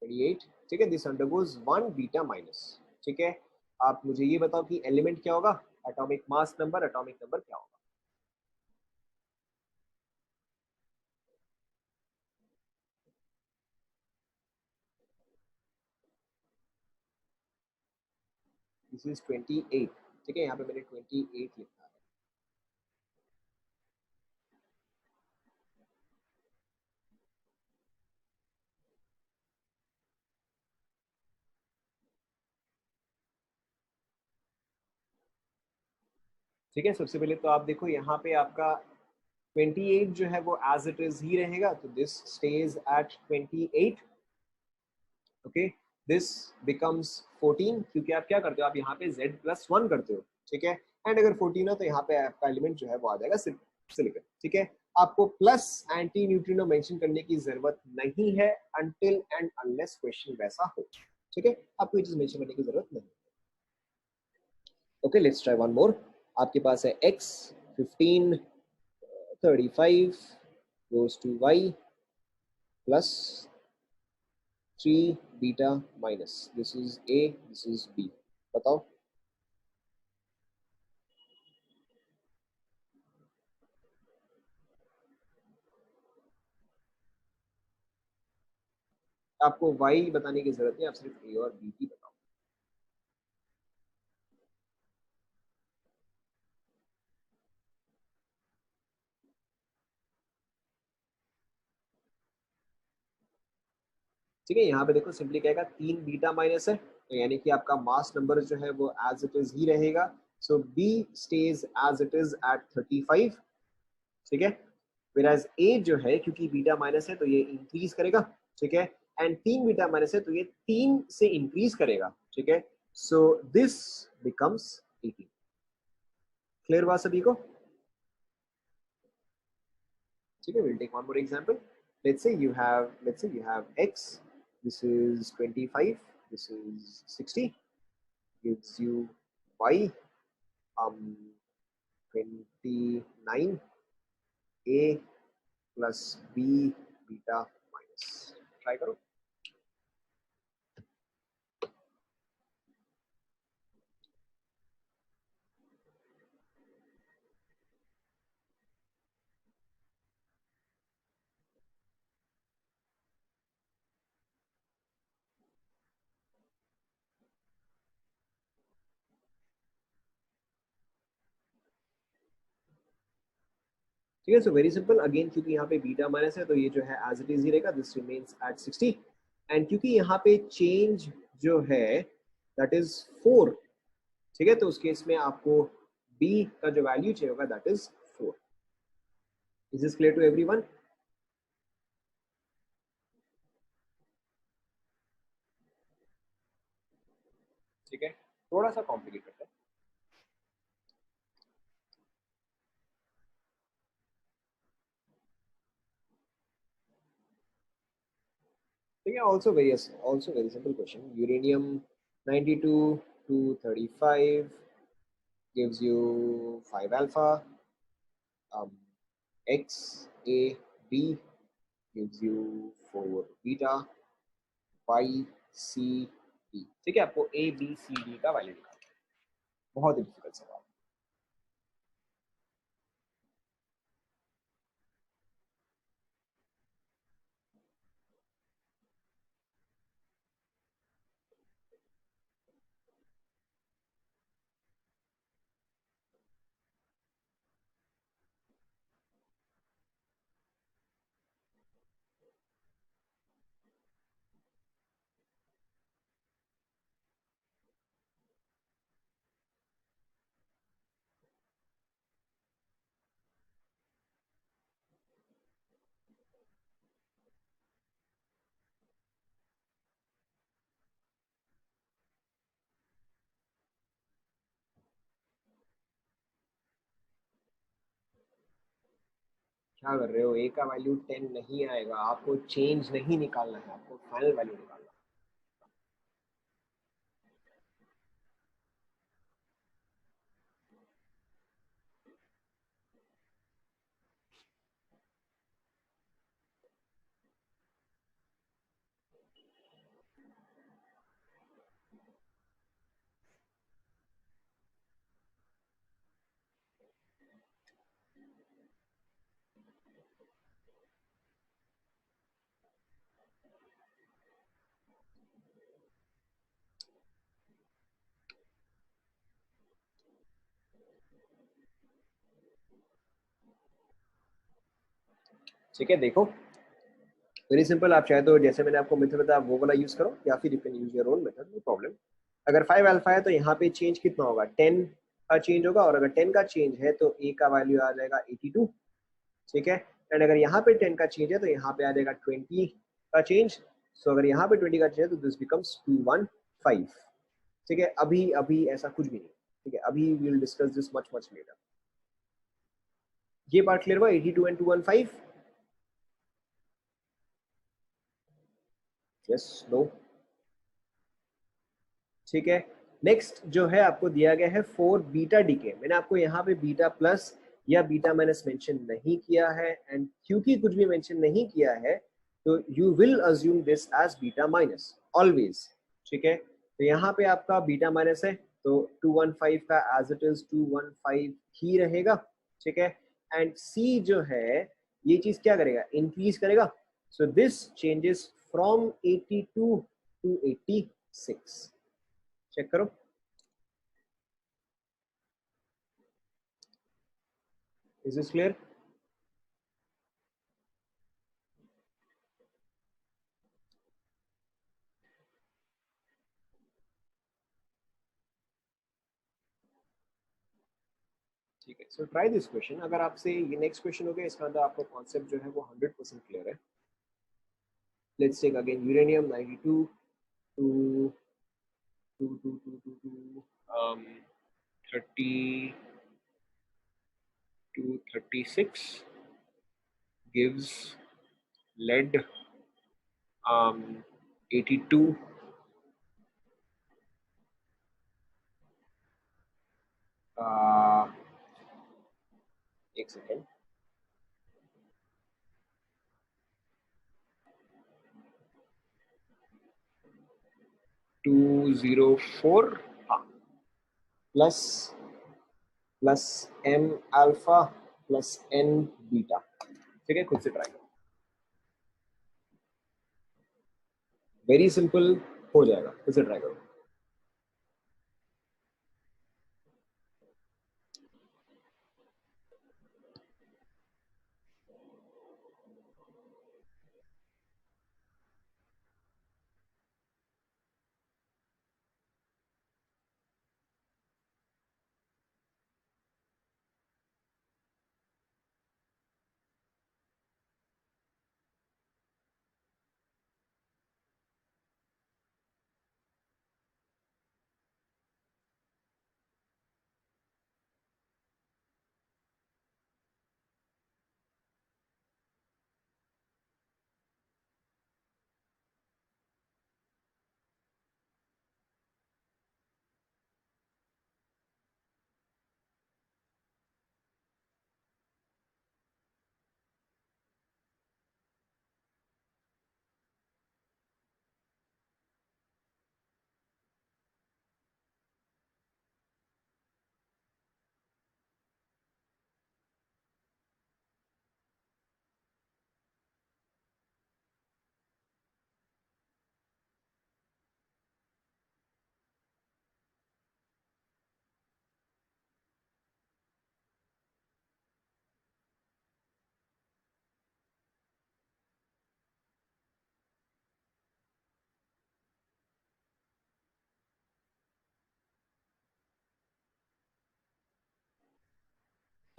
38, ठीक है, this undergoes one beta minus, ठीक है, आप मुझे ये बताओ कि एलिमेंट क्या होगा, atomic mass number, atomic number क्या होगा? दिस इज 28, ठीक है, यहाँ पे मैंने 28 लिखा है। ठीक है, सबसे पहले तो आप देखो यहाँ पे आपका 28 जो है वो एज इट इज ही रहेगा, तो this stage at 28, okay, this becomes 14, क्योंकि आप क्या करते हो, आप यहाँ पे z प्लस 1 करते हो, ठीक है, एंड अगर 14 है तो यहाँ पे आपका एलिमेंट जो है वो आ जाएगा सिलिकॉन, ठीक है, आपको प्लस एंटी न्यूट्रिनो मेंशन करने की जरूरत नहीं है अनटिल एंड अनलेस क्वेश्चन वैसा हो, ठीक है, आपको ये चीज मेंशन करने की जरूरत नहीं। Okay, let's try one more. आपके पास है x 15 35 goes to y plus 3 beta minus, this is a, this is b, बताओ। आपको y बताने की जरूरत नहीं, आप सिर्फ a और b की बताओ। ठीक है, यहाँ पे देखो सिंपली कहेगा 3 बीटा माइनस है, तो यानी कि आपका मास नंबर जो है वो एज इट इज ही रहेगा, so b stage as it is at 35, ठीक है, whereas a जो है क्योंकि बीटा माइनस है तो ये इंक्रीज करेगा, ठीक है, एंड 3 बीटा माइनस है तो ये 3 से इंक्रीज करेगा, ठीक है, सो दिस बिकम्स 18। क्लियर बात सभी को? ठीक है, we'll take one more example. Let's say you have x, this is 25, this is 60, gives you y 29 a plus b beta minus, try करो। ठीक है, सो वेरी सिंपल अगेन, क्योंकि यहाँ पे बीटा माइनस है तो ये जो है एज इट इज ही रहेगा, दिस रिमेन्स एट 60, एंड क्योंकि यहाँ पे चेंज जो है दैट इज 4, ठीक है, तो उस केस में आपको b का जो वैल्यू चाहिए होगा that is 4। Is this clear to everyone? ठीक है, थोड़ा सा कॉम्प्लिकेट करते हैं. ठीक है, also very simple question. Uranium 92 to 35 gives you 5 alpha. um, X A B gives you 4 beta. Y C D. ठीक है, आपको A B C D का वैल्यू निकालना है. बहुत ही डिफिकल्ट सवाल. क्या कर रहे हो? ए का वैल्यू 10 नहीं आएगा, आपको चेंज नहीं निकालना है, आपको फाइनल वैल्यू निकालना है. ठीक है, देखो, वेरी सिंपल. आप चाहे तो जैसे मैंने आपको मेथड बताया वो वाला यूज करो, या फिर you can use your own method, no problem. अगर 5 अल्फा है तो यहाँ पे चेंज कितना होगा? 10 का चेंज होगा, और अगर 10 का चेंज है तो ए का वैल्यू आ जाएगा 82. ठीक है, एंड अगर यहाँ पे 10 का चेंज है तो यहाँ पे आ जाएगा 20 का चेंज. सो अगर यहाँ पे 20 का चेंज है तो दिस बिकम्स 215. ठीक है, अभी अभी ऐसा कुछ भी नहीं. ठीक है, अभी we will discuss this much much later. ये पार्ट क्लियर हुआ? 82 एंड 215? Yes, no? ठीक है, नेक्स्ट जो है आपको दिया गया है 4 बीटा डीके. मैंने आपको यहाँ पे बीटा प्लस या बीटा माइनस मेंशन नहीं किया है, एंड क्योंकि कुछ भी मेंशन नहीं किया है तो you will assume this as beta minus always. ठीक है, तो यहाँ पे आपका बीटा माइनस है तो 215 का एज इट इज 215 ही रहेगा. ठीक है, एंड सी जो है ये चीज क्या करेगा? इंक्रीज करेगा. So this changes from 82 to 86. Check करो. Is this clear? ठीक है, सो ट्राई दिस क्वेश्चन. अगर आपसे ये नेक्स्ट क्वेश्चन हो गया, इसका अंदर आपका कॉन्सेप्ट जो है वो 100% क्लियर है. Let's take again uranium 92 to 30 to 36 gives lead 82 एक सेकेंड. 204, हाँ, plus plus m alpha plus n beta. ठीक है, खुद से ट्राई करो. वेरी सिंपल, हो जाएगा. खुद से ट्राई करो.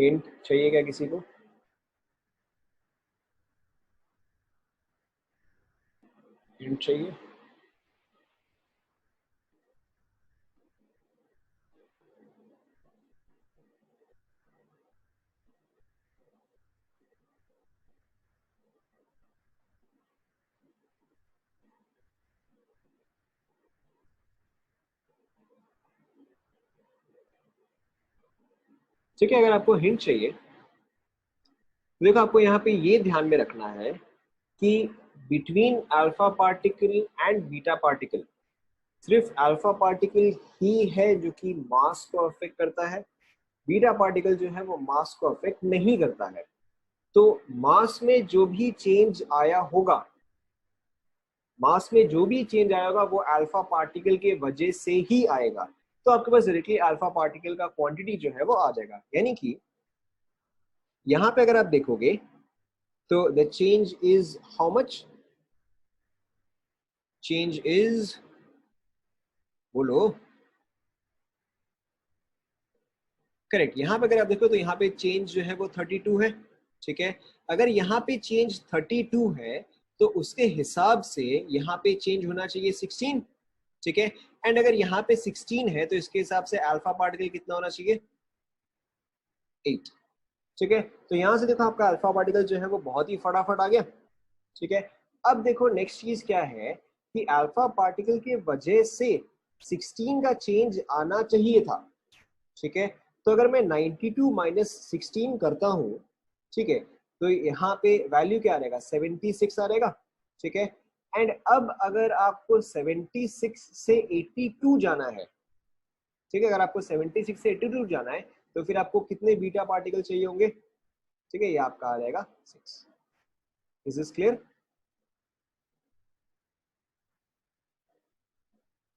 हिंट चाहिए क्या किसी को? हिंट चाहिए? ठीक है, अगर आपको हिंट चाहिए तो देखो आपको यहाँ पे ये ध्यान में रखना है कि between alpha particle and beta particle सिर्फ अल्फा पार्टिकल ही है जो कि मास को अफेक्ट करता है, बीटा पार्टिकल जो है वो मास को अफेक्ट नहीं करता है। तो मास में जो भी चेंज आया होगा, मास में जो भी चेंज आया होगा वो अल्फा पार्टिकल के वजह से ही आएगा। तो आपके पास डायरेक्टली अल्फा पार्टिकल का क्वांटिटी जो है वो आ जाएगा। यानी कि यहां पे अगर आप देखोगे तो the change is how much, change is, बोलो, करेक्ट। यहाँ पे अगर आप देखो तो यहाँ पे चेंज जो है वो 32 है। ठीक है, अगर यहाँ पे चेंज 32 है तो उसके हिसाब से यहाँ पे चेंज होना चाहिए 16। ठीक है, एंड अगर यहाँ पे 16 है तो इसके हिसाब से अल्फा पार्टिकल कितना होना चाहिए? 8। ठीक है, तो यहाँ से देखो आपका अल्फा पार्टिकल जो है वो बहुत ही फटाफट आ गया। ठीक है, अब देखो नेक्स्ट चीज क्या है कि अल्फा पार्टिकल के वजह से 16 का चेंज आना चाहिए था। ठीक है, तो अगर मैं 92 माइनस 16 करता हूं, ठीक है, तो यहाँ पे वैल्यू क्या आ रहेगा? 76 आ रहेगा। ठीक है, एंड अब अगर आपको 76 से 82 जाना है, ठीक है, अगर आपको 76 से 82 जाना है तो फिर आपको कितने बीटा पार्टिकल चाहिए होंगे? ठीक है, ये आपका आ जाएगा 6। Is this clear?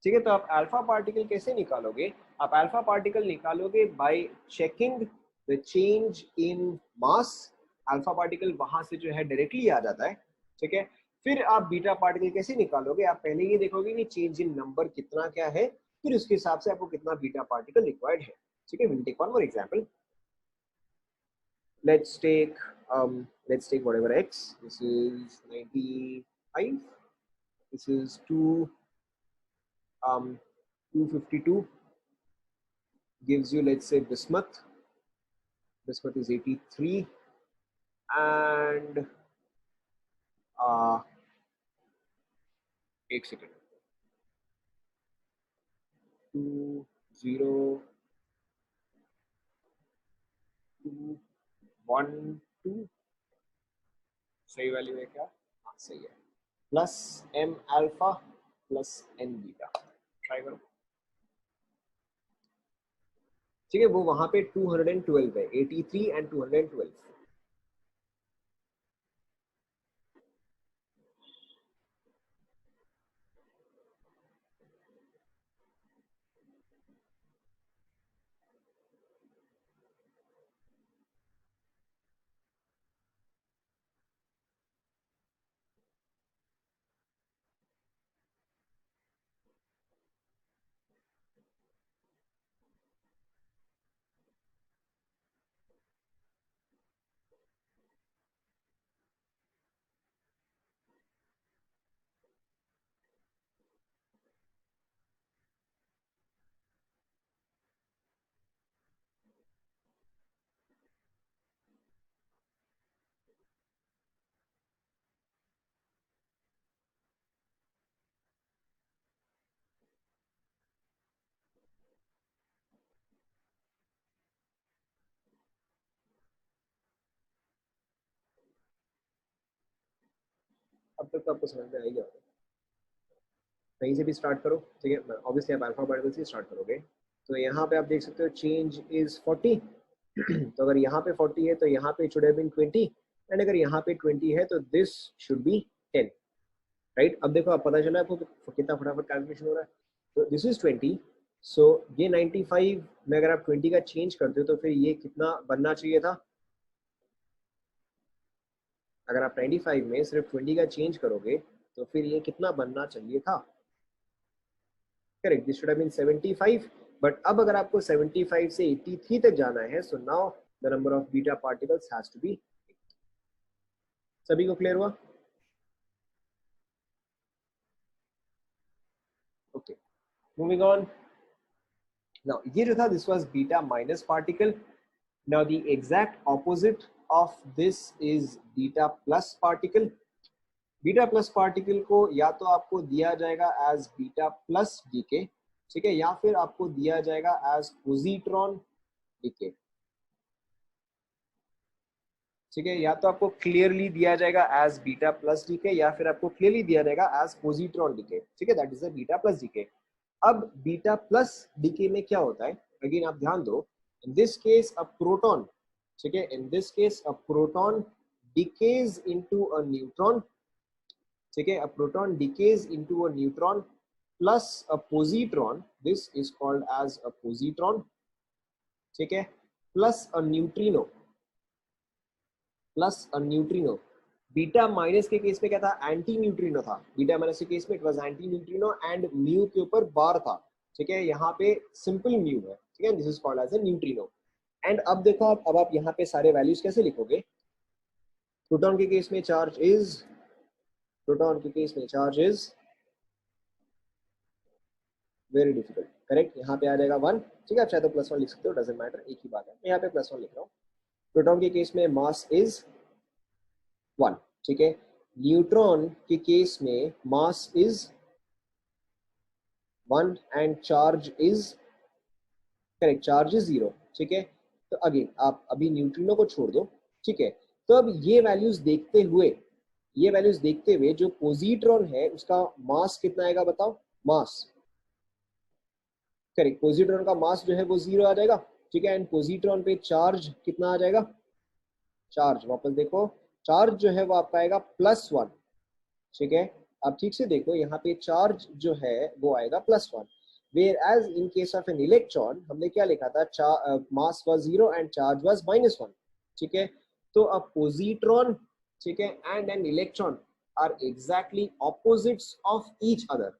ठीक है, तो आप अल्फा पार्टिकल कैसे निकालोगे? आप अल्फा पार्टिकल निकालोगे bye checking the change in mass. Alpha particle वहां से जो है डायरेक्टली आ जाता है। ठीक है, फिर आप बीटा पार्टिकल कैसे निकालोगे? आप पहले ये देखोगे कि चेंज इन नंबर कितना क्या है, फिर उसके हिसाब से आपको कितना बीटा पार्टिकल रिक्वायर्ड है। ठीक है, will take one more example. let's take let's take whatever x. This is 95, this is 252, gives you, let's say, bismuth is 83, and एक सेकेंड, 20212, सही वैल्यू है क्या? हाँ सही है, plus m alpha plus n beta. Try करो। ठीक है, वो वहां पे 212 है, 83 एंड 212। अब तक तो आपको समझ में आ ही गया होगा। कहीं से भी स्टार्ट करो। ठीक है, ऑब्वियसली आप अल्फा पार्टिकल से स्टार्ट करोगे। तो यहाँ पे आप देख सकते हो चेंज इज 40। तो अगर यहाँ पे 40 है तो यहाँ पे शुड हैव बीन 20, एंड अगर यहाँ पे 20 है तो दिस शुड बी 10। राइट, अब देखो आप पता चला आपको कितना फटाफट कैलकुलेशन हो रहा है। तो दिस इज 20, सो ये 95 में अगर आप 20 का चेंज करते हो तो फिर ये कितना बनना चाहिए था? अगर आप 95 में सिर्फ 20 का चेंज करोगे तो फिर ये कितना बनना चाहिए था? Correct, this should have been 75। But अब अगर आपको 75 से 83 तक जाना है, so now the number of beta particles has to be. सभी को क्लियर हुआ? Okay, moving on. नाउ ये जो था this was beta minus particle. Now the exact opposite of this is beta plus particle. Beta plus particle को या तो आपको दिया जाएगा एज बीटा प्लस डीके, ठीक है, या फिर आपको दिया जाएगा एज पोजिट्रॉन डीके, ठीक है, या तो आपको क्लियरली दिया जाएगा एज बीटा प्लस डीके या फिर आपको क्लियरली दिया जाएगा एज पोजिट्रॉन डीके, ठीक है, that is the beta plus decay. अब बीटा प्लस डीके में क्या होता है, अगेन आप ध्यान दो, in this case a proton, ठीक है, in this case a proton decays into a neutron, ठीक है, a proton decays into a neutron plus a positron, this is called as a positron, ठीक है, plus a neutrino, plus a neutrino. Beta minus के case में क्या था, anti neutrino था। Beta minus के केस में it was anti neutrino and mu के ऊपर बार था, ठीक है, यहाँ पे सिंपल म्यू है, ठीक है, this is called as a neutrino. And अब देखो आप, अब आप यहाँ पे सारे वैल्यूज कैसे लिखोगे। प्रोटॉन के केस में चार्ज इज, प्रोटॉन के केस में charge is very difficult, correct, यहाँ पे आ जाएगा 1, ठीक है, आप चाहे तो +1 लिख सकते हो, डजेंट मैटर, एक ही बात है, मैं यहाँ पे +1 लिख रहा हूँ। प्रोटॉन के केस में मास इज 1, ठीक है, न्यूट्रॉन के केस में mass is 1 and charge is, correct, charge is 0, ठीक है। तो अगेन आप अभी न्यूट्रिनो को छोड़ दो, ठीक है। तो अब ये वैल्यूज देखते हुए, ये वैल्यूज देखते हुए जो पोजिट्रॉन है उसका मास कितना आएगा बताओ, मास, करेक्ट, पोजिट्रॉन का मास जो है वो 0 आ जाएगा, ठीक है, एंड पोजिट्रॉन पे चार्ज कितना आ जाएगा, चार्ज वापस देखो, चार्ज जो है वो आपका आएगा +1, ठीक है। अब ठीक से देखो यहाँ पे चार्ज जो है वो आएगा +1, whereas in case of an electron हमने क्या लिखा था, mass was 0 and charge was -1, ठीक है। तो अब पोजिट्रॉन, ठीक है, and an electron are exactly opposites of each other,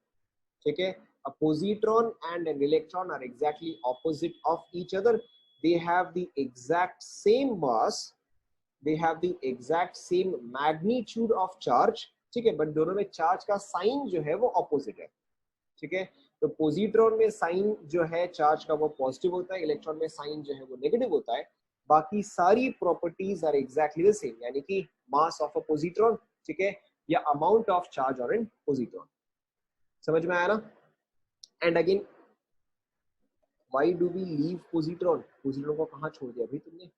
ठीक है, a positron and an electron are exactly opposite of each other, they have the exact same mass, they have the exact same magnitude of charge, ठीक है, but दोनों में charge का sign जो है वो ऑपोजिट है, ठीक है। तो पोजिट्रॉन में साइन जो है चार्ज का वो पॉजिटिव होता है, इलेक्ट्रॉन में साइन जो है वो नेगेटिव होता है, बाकी सारी properties are exactly the same, यानी कि मास ऑफ अ पोजिट्रॉन, ठीक है, या amount of charge on an positron. समझ में आया ना? And again why do we leave positron, positron को कहाँ छोड़ दिया भाई तुमने,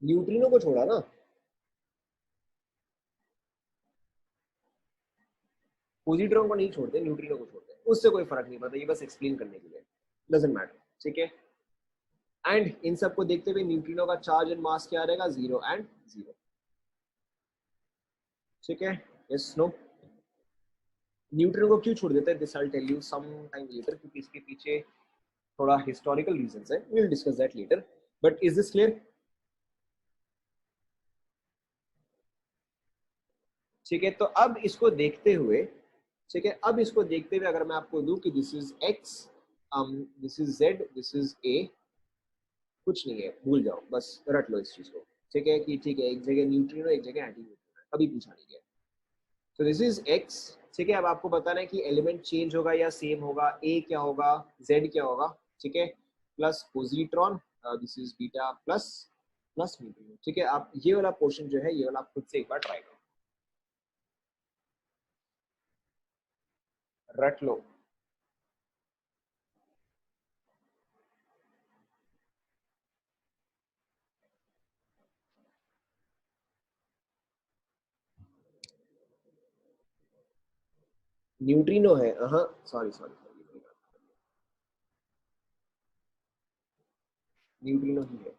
न्यूट्रिनो को छोड़ा ना, पोजिट्रॉन को नहीं छोड़ते, न्यूट्रिनो को छोड़ते, उससे कोई फर्क नहीं पड़ता, ये बस एक्सप्लेन करने के लिए, डजंट मैटर, ठीक है। एंड इन सबको देखते हुए न्यूट्रिनो का चार्ज एंड मास क्या रहेगा, 0 एंड 0, ठीक है, यस नो। न्यूट्रिनो को क्यों छोड़ देते हैं, this I will tell you some time later, क्योंकि इसके पीछे थोड़ा हिस्टोरिकल रीजंस है, we will discuss that later, but is this clear? ठीक है, तो अब इसको देखते हुए, ठीक है, अब इसको देखते हुए अगर मैं आपको दूं कि this is x, this is z, this is a, कुछ नहीं है, भूल जाओ, बस रट लो इस चीज को, ठीक है, कि ठीक है एक जगह न्यूट्रिनो एक जगह एंटी न्यूट्रिनो, कभी पूछा नहीं गया। तो दिस इज x, ठीक है, अब आपको बताना है कि एलिमेंट चेंज होगा या सेम होगा, a क्या होगा, z क्या होगा, ठीक है, plus positron, this is beta plus plus neutrino, ठीक है। आप ये वाला पोर्शन जो है ये वाला आप खुद से एक बार ट्राई करो, रट लो। न्यूट्रिनो है, हाँ, सॉरी सॉरी सॉरी, न्यूट्रिनो ही है।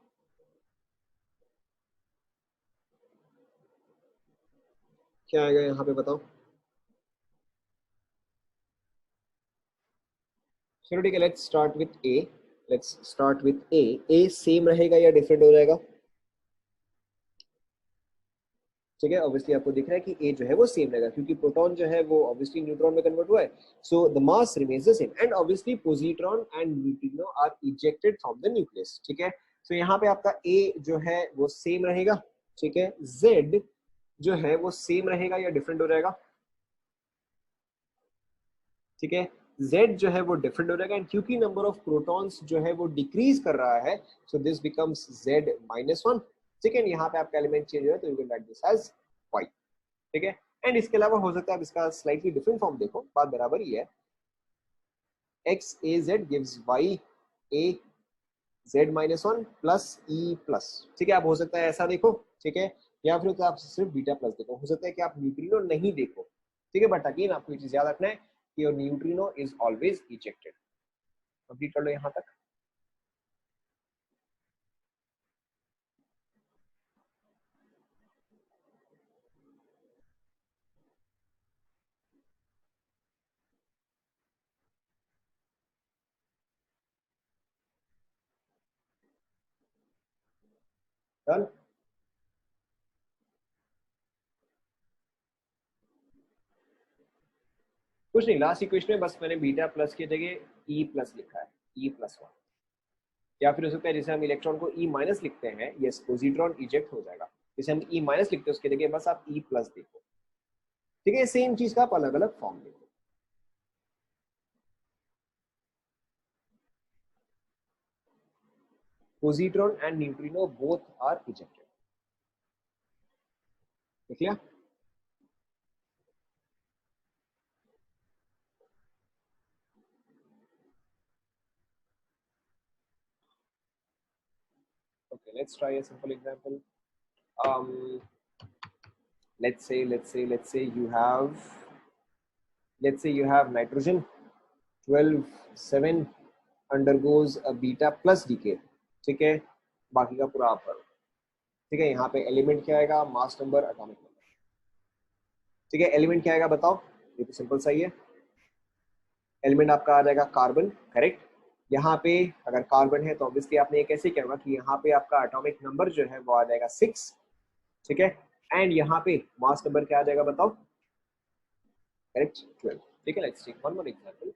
क्या आएगा यहाँ पे बताओ, चलो ठीक है, let's start with A, let's start with A, A same रहेगा या डिफरेंट हो जाएगा, ठीक है, ऑब्वियसली आपको दिख रहा है कि ए जो है वो सेम रहेगा, क्योंकि प्रोटॉन जो है वो ऑब्वियसली न्यूट्रॉन में कन्वर्ट हुआ है, so the mass remains the same, and obviously positron and neutrino are ejected from the nucleus, ठीक है। सो यहाँ पे आपका ए जो है वो सेम रहेगा, ठीक है। जेड जो है वो सेम रहेगा या डिफरेंट हो जाएगा, ठीक है। Z जो है वो डिफरेंट हो जाएगा, एंड क्योंकि नंबर ऑफ प्रोटॉन्स जो है वो डिक्रीज कर रहा है, सो दिस बिकम्स Z-1, ठीक है। यहाँ पे आपका एलिमेंट चेंज हो तो you can write this as Y, ठीक है। एंड इसके अलावा हो सकता है आप इसका स्लाइटली डिफरेंट फॉर्म देखो, बात बराबर ही है। XAZ gives YAZ-1 plus E plus, ठीक है। आप हो सकता है ऐसा देखो, ठीक है, या फिर तो आप सिर्फ बीटा प्लस देखो, हो सकता है कि आप न्यूट्रिनो नहीं देखो, ठीक है। बट अगेन आपको ये चीज याद रखना है कि your neutrino is always ejected. Complete कर लो यहाँ तक। डन। कुछ नहीं, लास्ट इक्वेशन में बस मैंने बीटा प्लस की जगह ई प्लस लिखा है, E+1। या फिर हो सकता है जैसे हम इलेक्ट्रॉन को ई माइनस लिखते हैं, यस पॉजिट्रॉन इजेक्ट हो जाएगा, जैसे हम ई माइनस लिखते हैं उसकी जगह बस आप ई प्लस देखो, ठीक है। सेम चीज का आप अलग अलग फॉर्म देखो। Positron and neutrino both are ejected, देख लिया। Okay, let's try a simple example. Um, let's say you have nitrogen 12 7 undergoes a beta plus decay, ठीक है। बाकी का पूरा आप करो, ठीक है। यहाँ पे एलिमेंट क्या आएगा, मास नंबर, एटॉमिक नंबर, ठीक है। एलिमेंट क्या आएगा बताओ, ये तो सिंपल सा ही है। एलिमेंट आपका आ जाएगा कार्बन, करेक्ट। यहाँ पे अगर कार्बन है तो ऑब्वियसली आपने ये कैसे किया होगा कि यहाँ पे आपका एटॉमिक नंबर जो है वो आ जाएगा 6, ठीक है। एंड यहाँ पे मास नंबर क्या आ जाएगा बताओ, करेक्ट 12, ठीक है। Let's take one more example.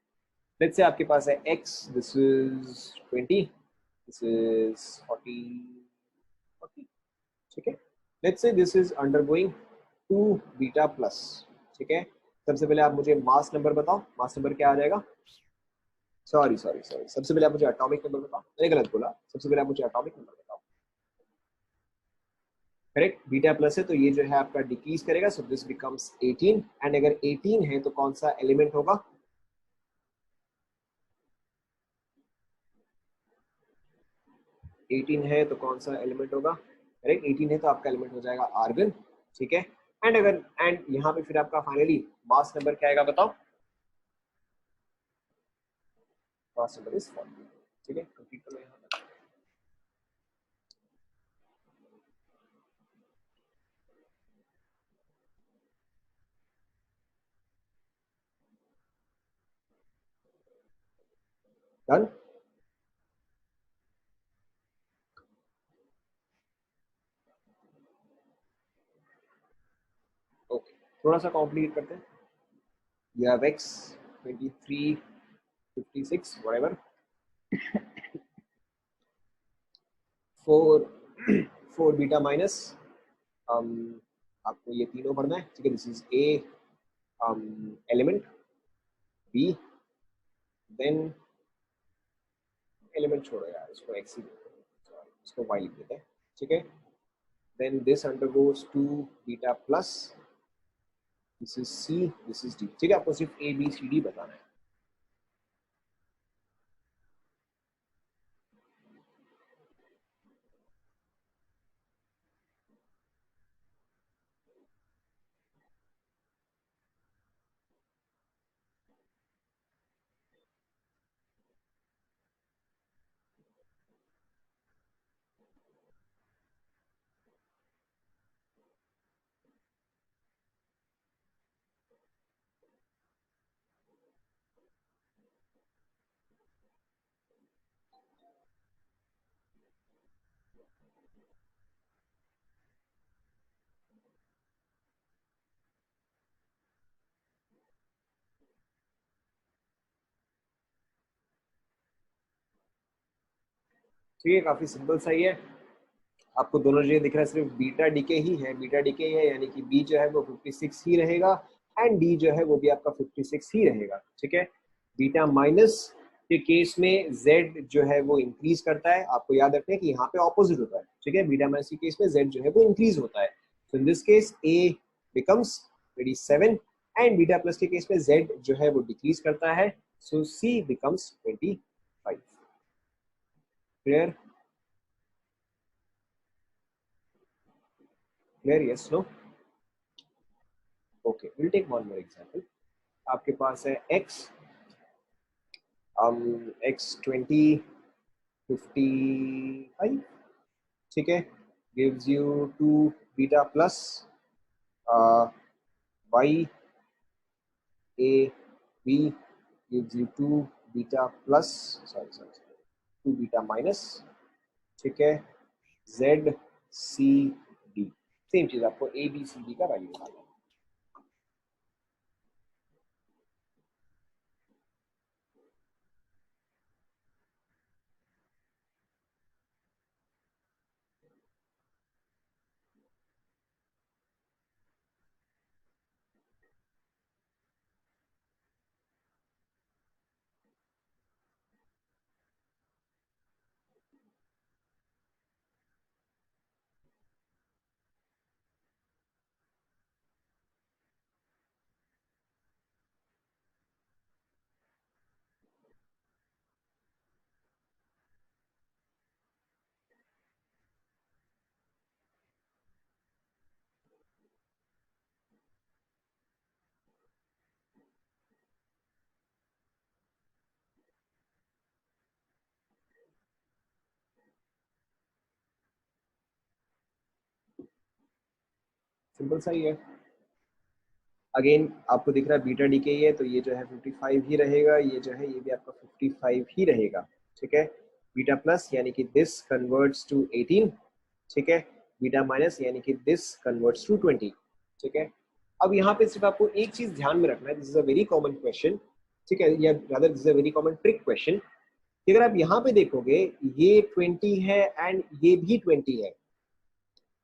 Let's say आपके पास है x, this is 20, this is 40, ठीक है। Let's say this is undergoing 2 beta plus, ठीक है। सबसे पहले आप मुझे मास नंबर बताओ, मास नंबर क्या आ जाएगा, सॉरी, सबसे पहले आप मुझे एटॉमिक नंबर बताओ, मैंने गलत बोला, सबसे पहले आप मुझे एटॉमिक नंबर बताओ, करेक्ट। बीटा प्लस है तो ये जो है आपका डिक्रीज करेगा, सो दिस बिकम्स 18, एंड अगर 18 है तो कौन सा एलिमेंट होगा, 18 है तो कौन सा एलिमेंट होगा, करेक्ट। 18 है तो आपका एलिमेंट हो जाएगा आर्गन, ठीक है। एंड यहाँ पे फिर आपका फाइनली मास नंबर क्या आएगा बताओ, मास नंबर इज 40, ठीक है। कंप्लीट करो यहाँ तक। डन। ओके, थोड़ा सा कॉम्प्लीट करते हैं। You have x 23 56 whatever 4 4 beta minus, आपको ये तीनों पढ़ना है, ठीक है। This is A element, B, then element छोड़ो यार, इसको एक्स ही इसको वाई लिख देते हैं, ठीक है। Then this undergoes to beta plus, this is C, this is D, ठीक है। आपको सिर्फ ए बी सी डी बताना है। ठीक है, काफी सिंपल सा ही है। आपको दोनों जगह दिख रहा है, सिर्फ बीटा डीके ही है, बीटा डीके ही है, यानी कि बी जो है वो 56 ही रहेगा एंड डी जो है वो भी आपका 56 ही रहेगा। ठीक है, बीटा माइनस के केस में जेड जो है वो इंक्रीज करता है। आपको याद रखना है कि यहाँ पे ऑपोजिट होता है। ठीक है, बीटा माइनस के केस में जेड जो है वो इंक्रीज होता है। So in this case A becomes 27 and beta plus के केस में जेड जो है वो डिक्रीज करता है। So C becomes 25। Clear? Clear? Yes, no? Okay, will take one more example. आपके पास है x, x 20 55, ठीक है, gives you 2 beta plus y a b gives you 2 beta plus, sorry sorry, 2 beta minus, ठीक है, z c d। Same चीज आपको a b c d का वैल्यू निकालना है। सिंपल सा ही है। अगेन आपको दिख रहा है बीटा डी के ही है, तो ये जो है 55 ही रहेगा, ये जो है ये भी आपका 55 ही रहेगा। ठीक है, बीटा प्लस यानी कि दिस कन्वर्ट्स टू 18, ठीक है, बीटा माइनस यानी कि दिस कन्वर्ट्स टू 20। ठीक है, अब यहाँ पे सिर्फ आपको एक चीज ध्यान में रखना है, this is a very common question, ठीक है, या rather this is a very common trick question. अगर आप यहाँ पे देखोगे ये 20 है एंड ये भी 20 है,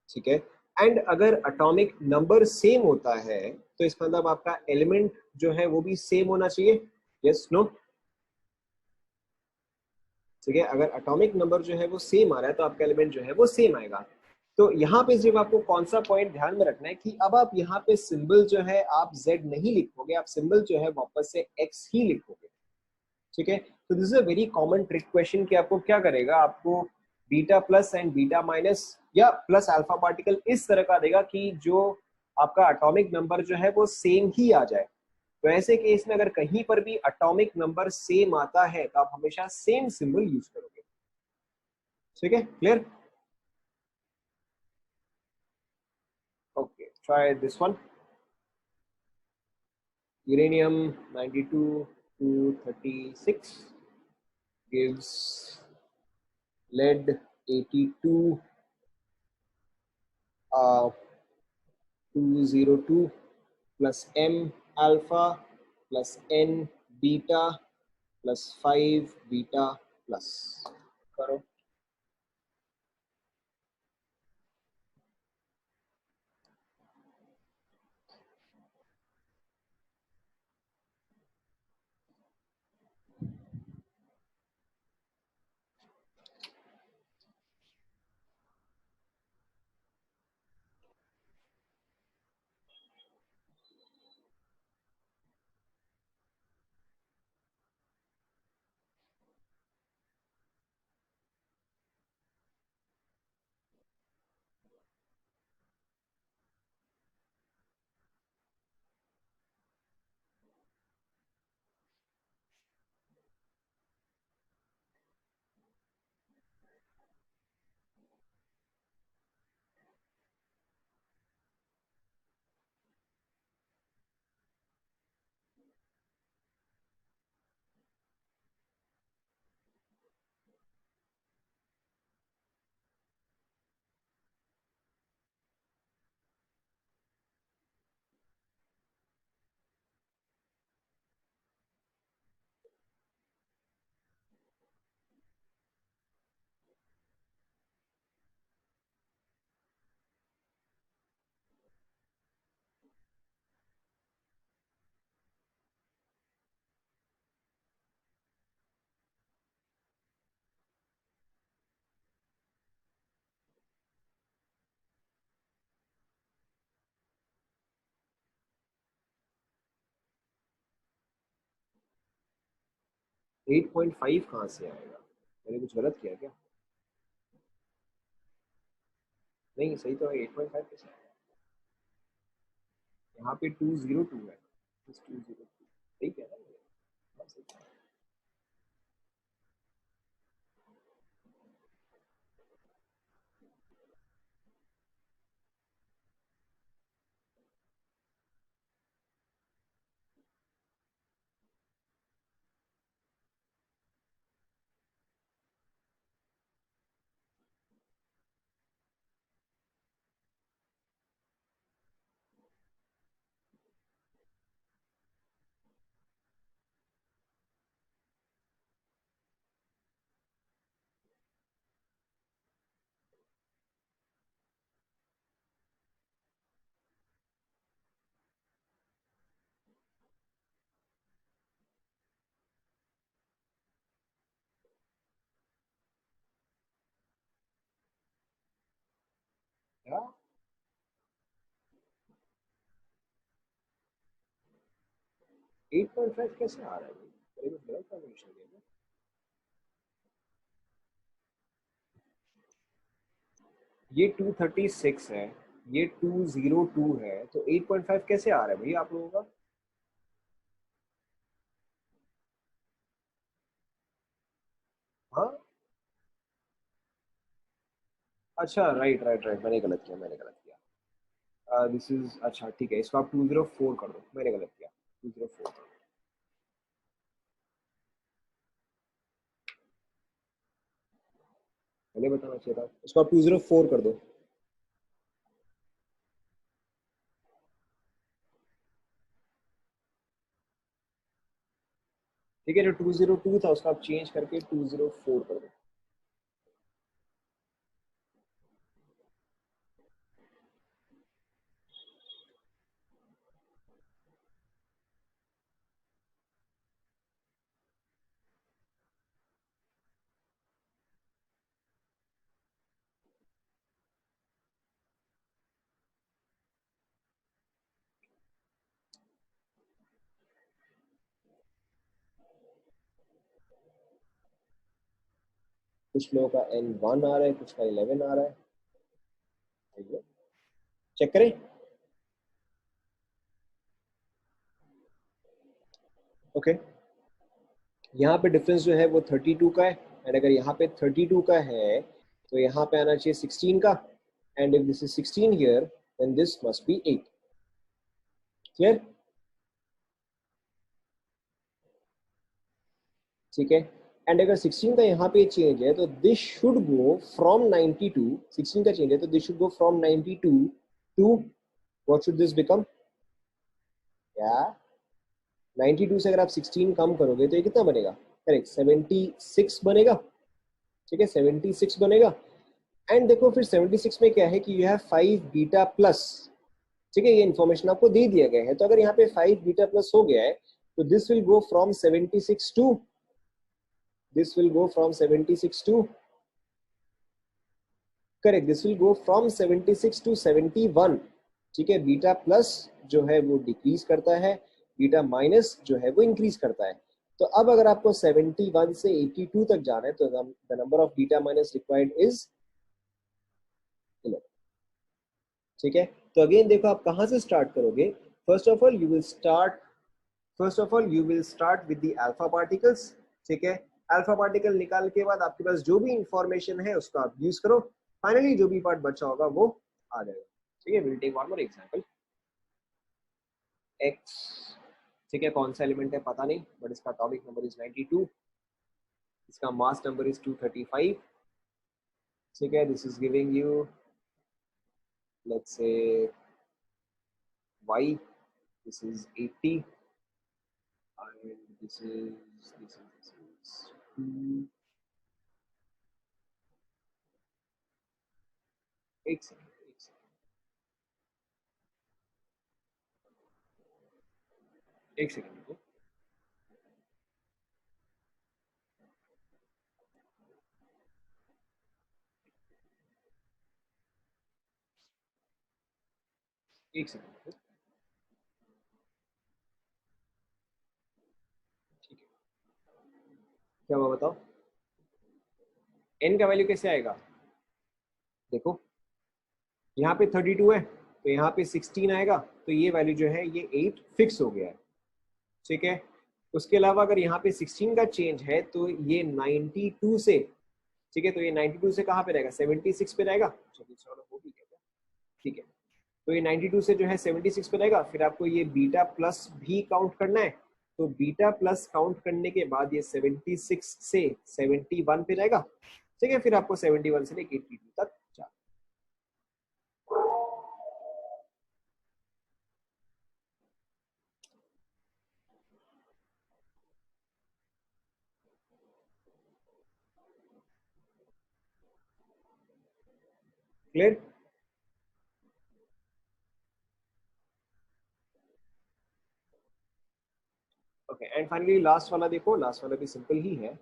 ठीक है, एंड अगर एटॉमिक नंबर सेम होता है तो इसका मतलब आपका एलिमेंट जो है वो भी सेम होना चाहिए। Yes, no? ठीक है, अगर एटॉमिक नंबर जो है वो सेम आ रहा है तो आपका एलिमेंट जो है वो सेम आएगा। तो यहाँ पे सिर्फ आपको कौन सा पॉइंट ध्यान में रखना है कि अब आप यहाँ पे सिंबल जो है आप z नहीं लिखोगे, आप सिंबल जो है वापस से x ही लिखोगे। ठीक है, तो this is a very common trick question कि आपको क्या करेगा, आपको beta plus and beta minus या प्लस अल्फा पार्टिकल इस तरह का देगा कि जो आपका एटॉमिक नंबर जो है वो सेम ही आ जाए। तो ऐसे केस में अगर कहीं पर भी एटॉमिक नंबर सेम आता है तो आप हमेशा सेम सिंबल यूज करोगे। ठीक है, clear? Okay, try this one. Uranium 92 to 36 gives lead 82 202 plus m alpha plus n beta plus 5 beta plus। करो। 8.5 कहाँ से आएगा? मैंने कुछ गलत किया क्या? नहीं सही तो है, 8.5 कैसे आएगा? यहाँ पे 202 है, 202 ठीक है ना ये? हाँ, सही है। क्या? 8.5 कैसे आ रहा है भाई? मैंने कुछ गलत कैलकुलेशन किया क्या? ये 236 है, ये 202 है, तो 8.5 कैसे आ रहा है भाई आप लोगों का? हाँ, अच्छा राइट राइट राइट, मैंने गलत किया, मैंने गलत किया। दिस इज अच्छा ठीक है, इसको आप 204 कर दो, मैंने गलत किया, 204 कर दो। मैंने बताना चाहिए था, इसको आप 204 कर दो। ठीक है, जो 202 था उसको आप चेंज करके 204 कर दो। कुछ लोगों का N1 आ रहा है, कुछ का 11 आ रहा है, चेक करें। ओके, यहाँ पे डिफरेंस जो है वो 32 का है, एंड अगर यहाँ पे 32 का है तो यहाँ पे आना चाहिए 16 का, and if this is 16 here then this must be 8। Clear? ठीक है, एंड अगर 16 का यहाँ पे चेंज है तो दिस शुड गो फ्रॉम 92, 16 का चेंज है तो this should go from 92 to, what should this become? क्या? 92 से अगर आप 16 कम करोगे तो ये कितना बनेगा? करेक्ट, 76 बनेगा। ठीक है, 76 बनेगा। एंड देखो फिर 76 में क्या है कि यू हैव 5 बीटा प्लस। ठीक है, ये इन्फॉर्मेशन आपको दे दिया गया है, तो अगर यहाँ पे 5 बीटा प्लस हो गया है तो this will go from 76 to, this will go from 76 to, correct, this will go from 76 to 71। ठीक है, बीटा प्लस जो है वो डिक्रीज करता है, बीटा माइनस जो है वो इंक्रीज करता है। तो अब अगर आपको 71 से 82 तक जाना है तो the number of beta minus required is 11। ठीक है, तो अगेन देखो आप कहाँ से स्टार्ट करोगे। First of all you will start, first of all you will start with the alpha particles. ठीक है, अल्फा पार्टिकल निकाल के बाद आपके पास जो भी इंफॉर्मेशन है उसको आप यूज करो, फाइनली जो भी पार्ट बचा होगा वो आ जाएगा। ठीक है, will take one more example, X. ठीक है, कौन सा एलिमेंट है पता नहीं, बट इसका एटॉमिक नंबर इज 92, इसका मास नंबर इज 235। ठीक है, this is giving you let's say y, this is 80, and this is 2, एक सेकंड, एक सेकंड, एक सेकंड। ठीक है, क्या हुआ बताओ, n का वैल्यू कैसे आएगा? देखो यहाँ पे 32 है तो यहाँ पे 16 आएगा, तो ये वैल्यू जो है ये 8 फिक्स हो गया है, ठीक है। उसके अलावा अगर यहाँ पे 16 का चेंज है तो ये 92 से, ठीक है, तो ये 92 से कहाँ पे रहेगा, 76 पे रहेगा। चलिए चलो वो भी है, ठीक है। तो ये 92 से जो है 76 पे रहेगा। फिर आपको ये बीटा प्लस भी काउंट करना है, तो बीटा प्लस काउंट करने के बाद ये 76 से 71 पे रहेगा, ठीक है। फिर आपको 71 से लेके 82 तक जाना। Clear? Okay, and finally last वाला देखो, लास्ट वाला भी सिंपल ही है।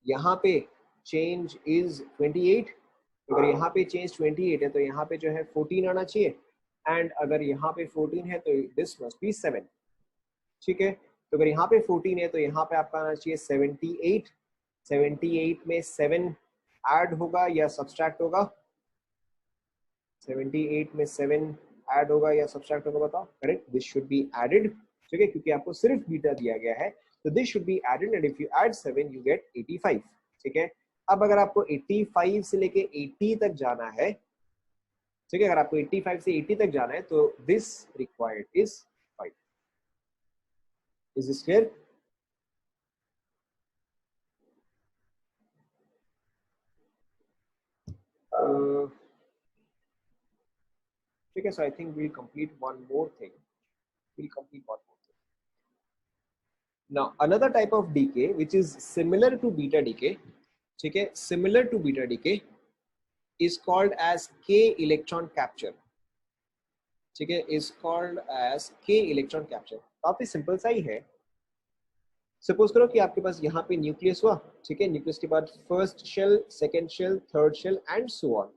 यहाँ पे चेंज इज 28, अगर यहाँ पे चेंज 28 है तो यहाँ पे जो है 14 आना चाहिए, एंड अगर यहाँ पे 14 है तो दिस मस्ट बी 7, ठीक है। तो अगर यहाँ पे 14 है तो यहाँ पे आपका आना चाहिए 78, 78 में 7 ऐड होगा या सब्सट्रैक्ट होगा, 78 में 7 ऐड होगा या सब्सट्रैक्ट होगा, बताओ। Correct, this should be added, ठीक है, क्योंकि आपको सिर्फ बीटा दिया गया है, तो this should be added, and if you add 7 you get 85, ठीक है। अब अगर आपको 85 से लेके 80 तक जाना है, ठीक है, अगर आपको 85 से 80 तक जाना है तो this required is 5। Is this clear? ठीक है, so I think we'll complete one more thing. We'll complete one more thing. Now, another type of decay which is similar to beta decay, ठीक है, similar to beta decay is called as K electron capture, ठीक है, is called as K electron capture. काफी simple सा ही है। Suppose करो कि आपके पास यहाँ पे न्यूक्लियस हुआ, ठीक है, न्यूक्लियस के बाद first shell, second shell, third shell and so on,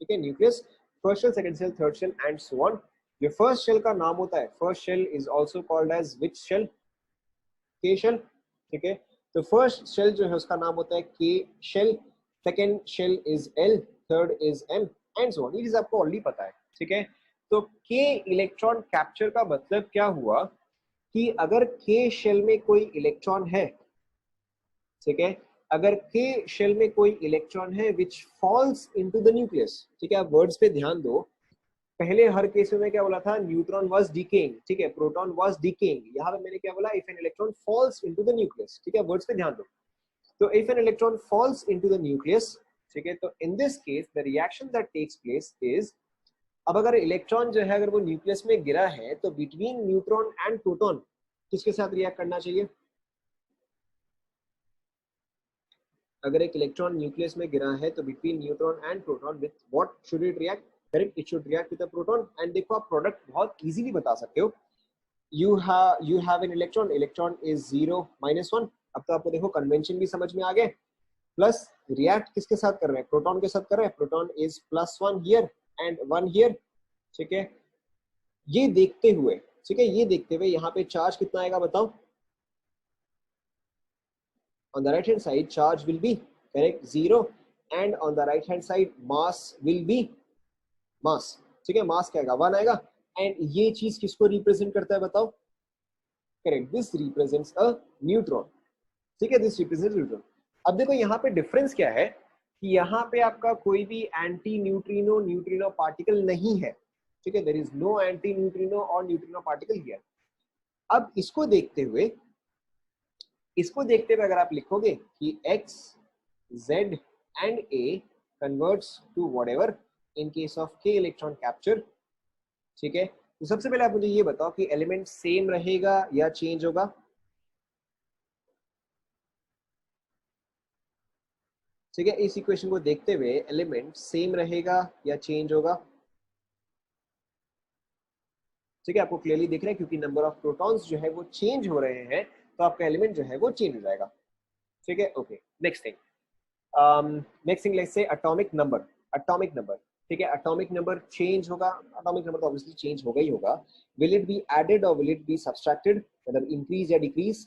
ठीक है, nucleus, first shell, second shell, third shell and so on. जो फर्स्ट शेल का नाम होता है, first shell is also called as which shell? K shell, ठीक है। तो फर्स्ट शेल जो है उसका नाम होता है K shell, second shell is L, third is M and so on. ये चीज आपको ऑलरेडी पता है, ठीक है। तो के इलेक्ट्रॉन कैप्चर का मतलब क्या हुआ कि अगर के शेल में कोई इलेक्ट्रॉन है, ठीक है, अगर के शेल में कोई इलेक्ट्रॉन है which falls into the nucleus, ठीक है, आप वर्ड्स पे ध्यान दो। पहले हर केस में क्या बोला था, न्यूट्रॉन वाज डिकेइंग, ठीक है, प्रोटॉन वाज डिकेइंग। यहाँ पे मैंने क्या बोला, if an electron falls into the nucleus, ठीक है, वर्ड्स पे ध्यान दो। तो if an electron falls into the nucleus, ठीक है, तो in this case the reaction that takes place is, अब अगर इलेक्ट्रॉन जो है अगर वो न्यूक्लियस में गिरा है तो बिटवीन न्यूट्रॉन एंड प्रोटॉन किसके साथ रिएक्ट करना चाहिए? अगर एक इलेक्ट्रॉन न्यूक्लियस में गिरा है तो between neutron and proton with what should it react? Correct, it should react with the proton. And देखो आप प्रोडक्ट बहुत इजीली बता सकते हो। You have an electron, electron is 0 -1। अब तो आपको देखो कन्वेंशन भी समझ में आ गए। प्लस रिएक्ट किसके साथ कर रहे हैं? प्रोटॉन के साथ कर रहे हैं। Proton is +1 here and 1 here, ठीक है। ये देखते हुए, ठीक है, ये देखते हुए यहाँ पे चार्ज कितना आएगा बताओ? on the right hand side charge will be, correct, 0, and on the right hand side mass will be mass, ठीक है, mass क्या आएगा? 1 आएगा। एंड ये चीज किसको रिप्रेजेंट करता है बताओ? Correct, this represents a neutron, ठीक है, दिस रिप्रेजेंट्स न्यूट्रॉन। अब देखो यहाँ पे डिफरेंस क्या है कि यहाँ पे आपका कोई भी एंटी न्यूट्रिनो न्यूट्रिनो पार्टिकल नहीं है, ठीक है, there is no anti neutrino और न्यूट्रिनो पार्टिकल हियर। अब इसको देखते हुए अगर आप लिखोगे कि x, z and a converts to whatever in case of k electron capture, ठीक है, तो सबसे पहले आप मुझे ये बताओ कि एलिमेंट सेम रहेगा या चेंज होगा? ठीक है, इस इक्वेशन को देखते हुए एलिमेंट सेम रहेगा या चेंज होगा? ठीक है, आपको क्लियरली दिख रहा है क्योंकि नंबर ऑफ प्रोटॉन्स जो है वो चेंज हो रहे हैं, तो आपका एलिमेंट जो है वो चेंज हो जाएगा, ठीक है। Okay, next thing, next thing let's say atomic number, ठीक है, एटॉमिक नंबर चेंज होगा। एटॉमिक नंबर तो ऑब्वियसली चेंज होगा ही होगा। विल इट बी एडेड और विल इट बी सब्सट्रैक्टेड, मतलब इंक्रीज या डिक्रीज?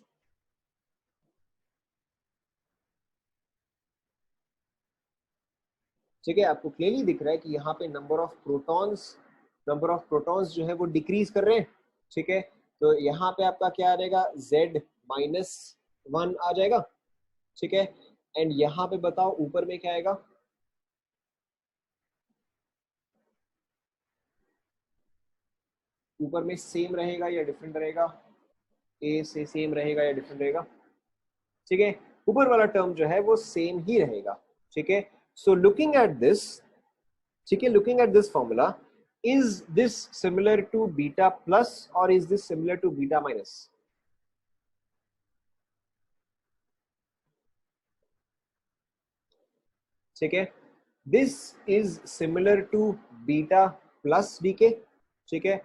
ठीक है, आपको क्लियरली दिख रहा है कि यहाँ पे नंबर ऑफ प्रोटॉन्स जो है वो डिक्रीज कर रहे हैं। ठीक है, तो यहाँ पे आपका क्या आ जाएगा, Z-1 आ जाएगा। ठीक है, एंड यहाँ पे बताओ ऊपर में क्या आएगा, ऊपर में सेम रहेगा या डिफरेंट रहेगा, ए से सेम रहेगा या डिफरेंट रहेगा। ठीक है, ऊपर वाला टर्म जो है वो सेम ही रहेगा। ठीक है, सो लुकिंग एट दिस, ठीक है, looking at this formula, is this similar to beta plus और is this similar to beta minus? ठीक है, this is similar to beta plus decay. ठीक है,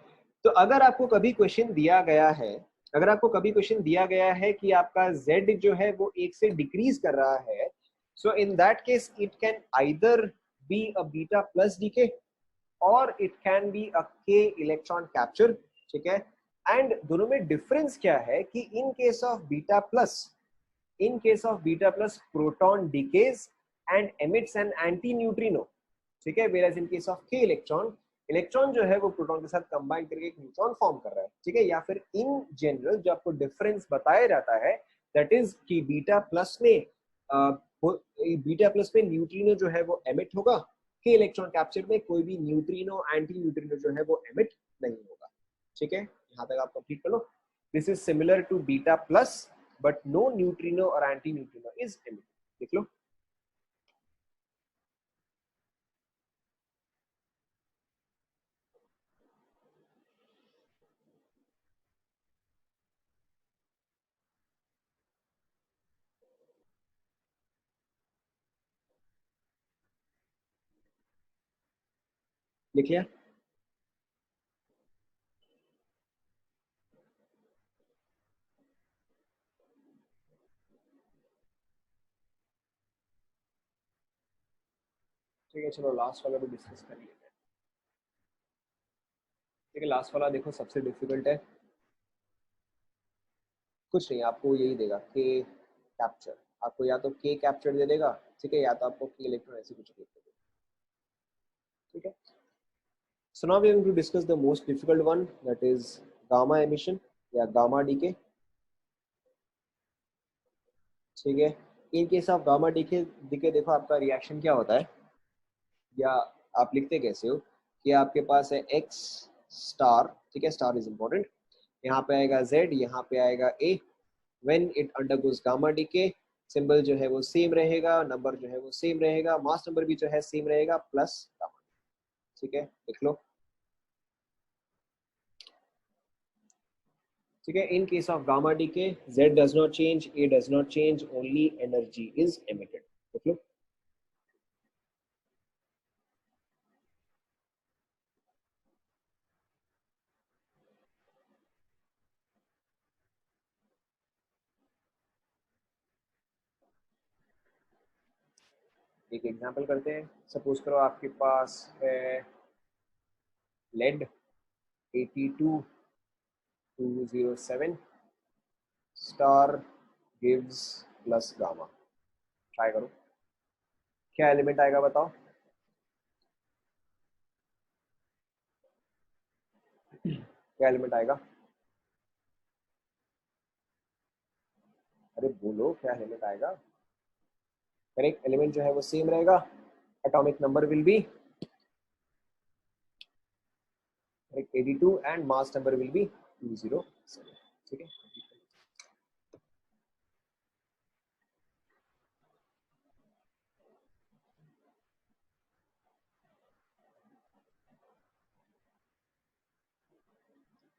तो अगर आपको कभी क्वेश्चन दिया गया है, अगर आपको कभी क्वेश्चन दिया गया है कि आपका z जो है वो एक से डिक्रीज कर रहा है, so in that case it can either be a beta plus decay और it can be a K electron capture. ठीक है, एंड दोनों में डिफरेंस क्या है कि इन case of beta plus, in case of beta plus proton decays and emits an anti neutrino। ठीक है, whereas in case of k electron, electron जो है वो प्रोटॉन के साथ कंबाइन करके एक न्यूट्रॉन फॉर्म कर रहा है। ठीक है, या फिर इन जनरल जो आपको डिफरेंस बताया जाता है दैट इज कि बीटा प्लस में न्यूट्रिनो जो है वो एमिट होगा, के इलेक्ट्रॉन कैप्चर में कोई भी न्यूट्रिनो एंटी न्यूट्रिनो जो है वो एमिट नहीं होगा। ठीक है, यहाँ तक आप कंप्लीट कर लो। This is similar to beta plus but no neutrino or anti-neutrino is emitted। देख लो, लिख लिया? ठीक है, चलो लास्ट वाला भी डिस्कस कर लेते हैं। ठीक है, लास्ट वाला देखो सबसे डिफिकल्ट है। कुछ नहीं, आपको यही देगा के कैप्चर, आपको या तो के कैप्चर दे देगा, ठीक है, या तो आपको के इलेक्ट्रॉन ऐसे कुछ दे देगा। ठीक है, so now we are going to discuss the most difficult one, that is gamma emission या गामा डीके। ठीक है, in case of gamma decay decay देखो आपका रिएक्शन क्या होता है, या आप लिखते कैसे हो कि आपके पास है एक्स स्टार। ठीक है, स्टार इज इंपॉर्टेंट, यहाँ पे आएगा z, यहाँ पे आएगा a। When it undergoes gamma decay, symbol जो है वो सेम रहेगा, नंबर जो है वो सेम रहेगा, मास नंबर भी जो है सेम रहेगा प्लस गामा। ठीक है, लिख लो। ठीक है, in case of gamma decay z does not change, a does not change, only energy is emitted. लिख लो। एक एग्जांपल करते हैं, सपोज करो आपके पास है lead 82207 star gives plus gamma. Try करो, क्या एलिमेंट आएगा बताओ। क्या एलिमेंट आएगा, अरे बोलो क्या एलिमेंट आएगा। करेक्ट एलिमेंट जो है वो सेम रहेगा, atomic number will be correct 82 and mass number will be 207। ठीक है,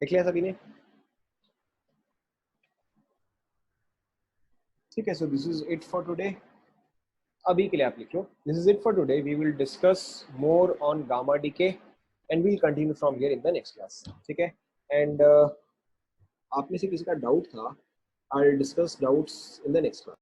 देख लिया सभी ने? ठीक है, so this is it for today. अभी के लिए आप लिख लो, this is it for today, we will discuss more on gamma decay and we'll continue from here in the next class. ठीक है, एंड आप में से किसी का डाउट था, I will discuss doubts in the next class.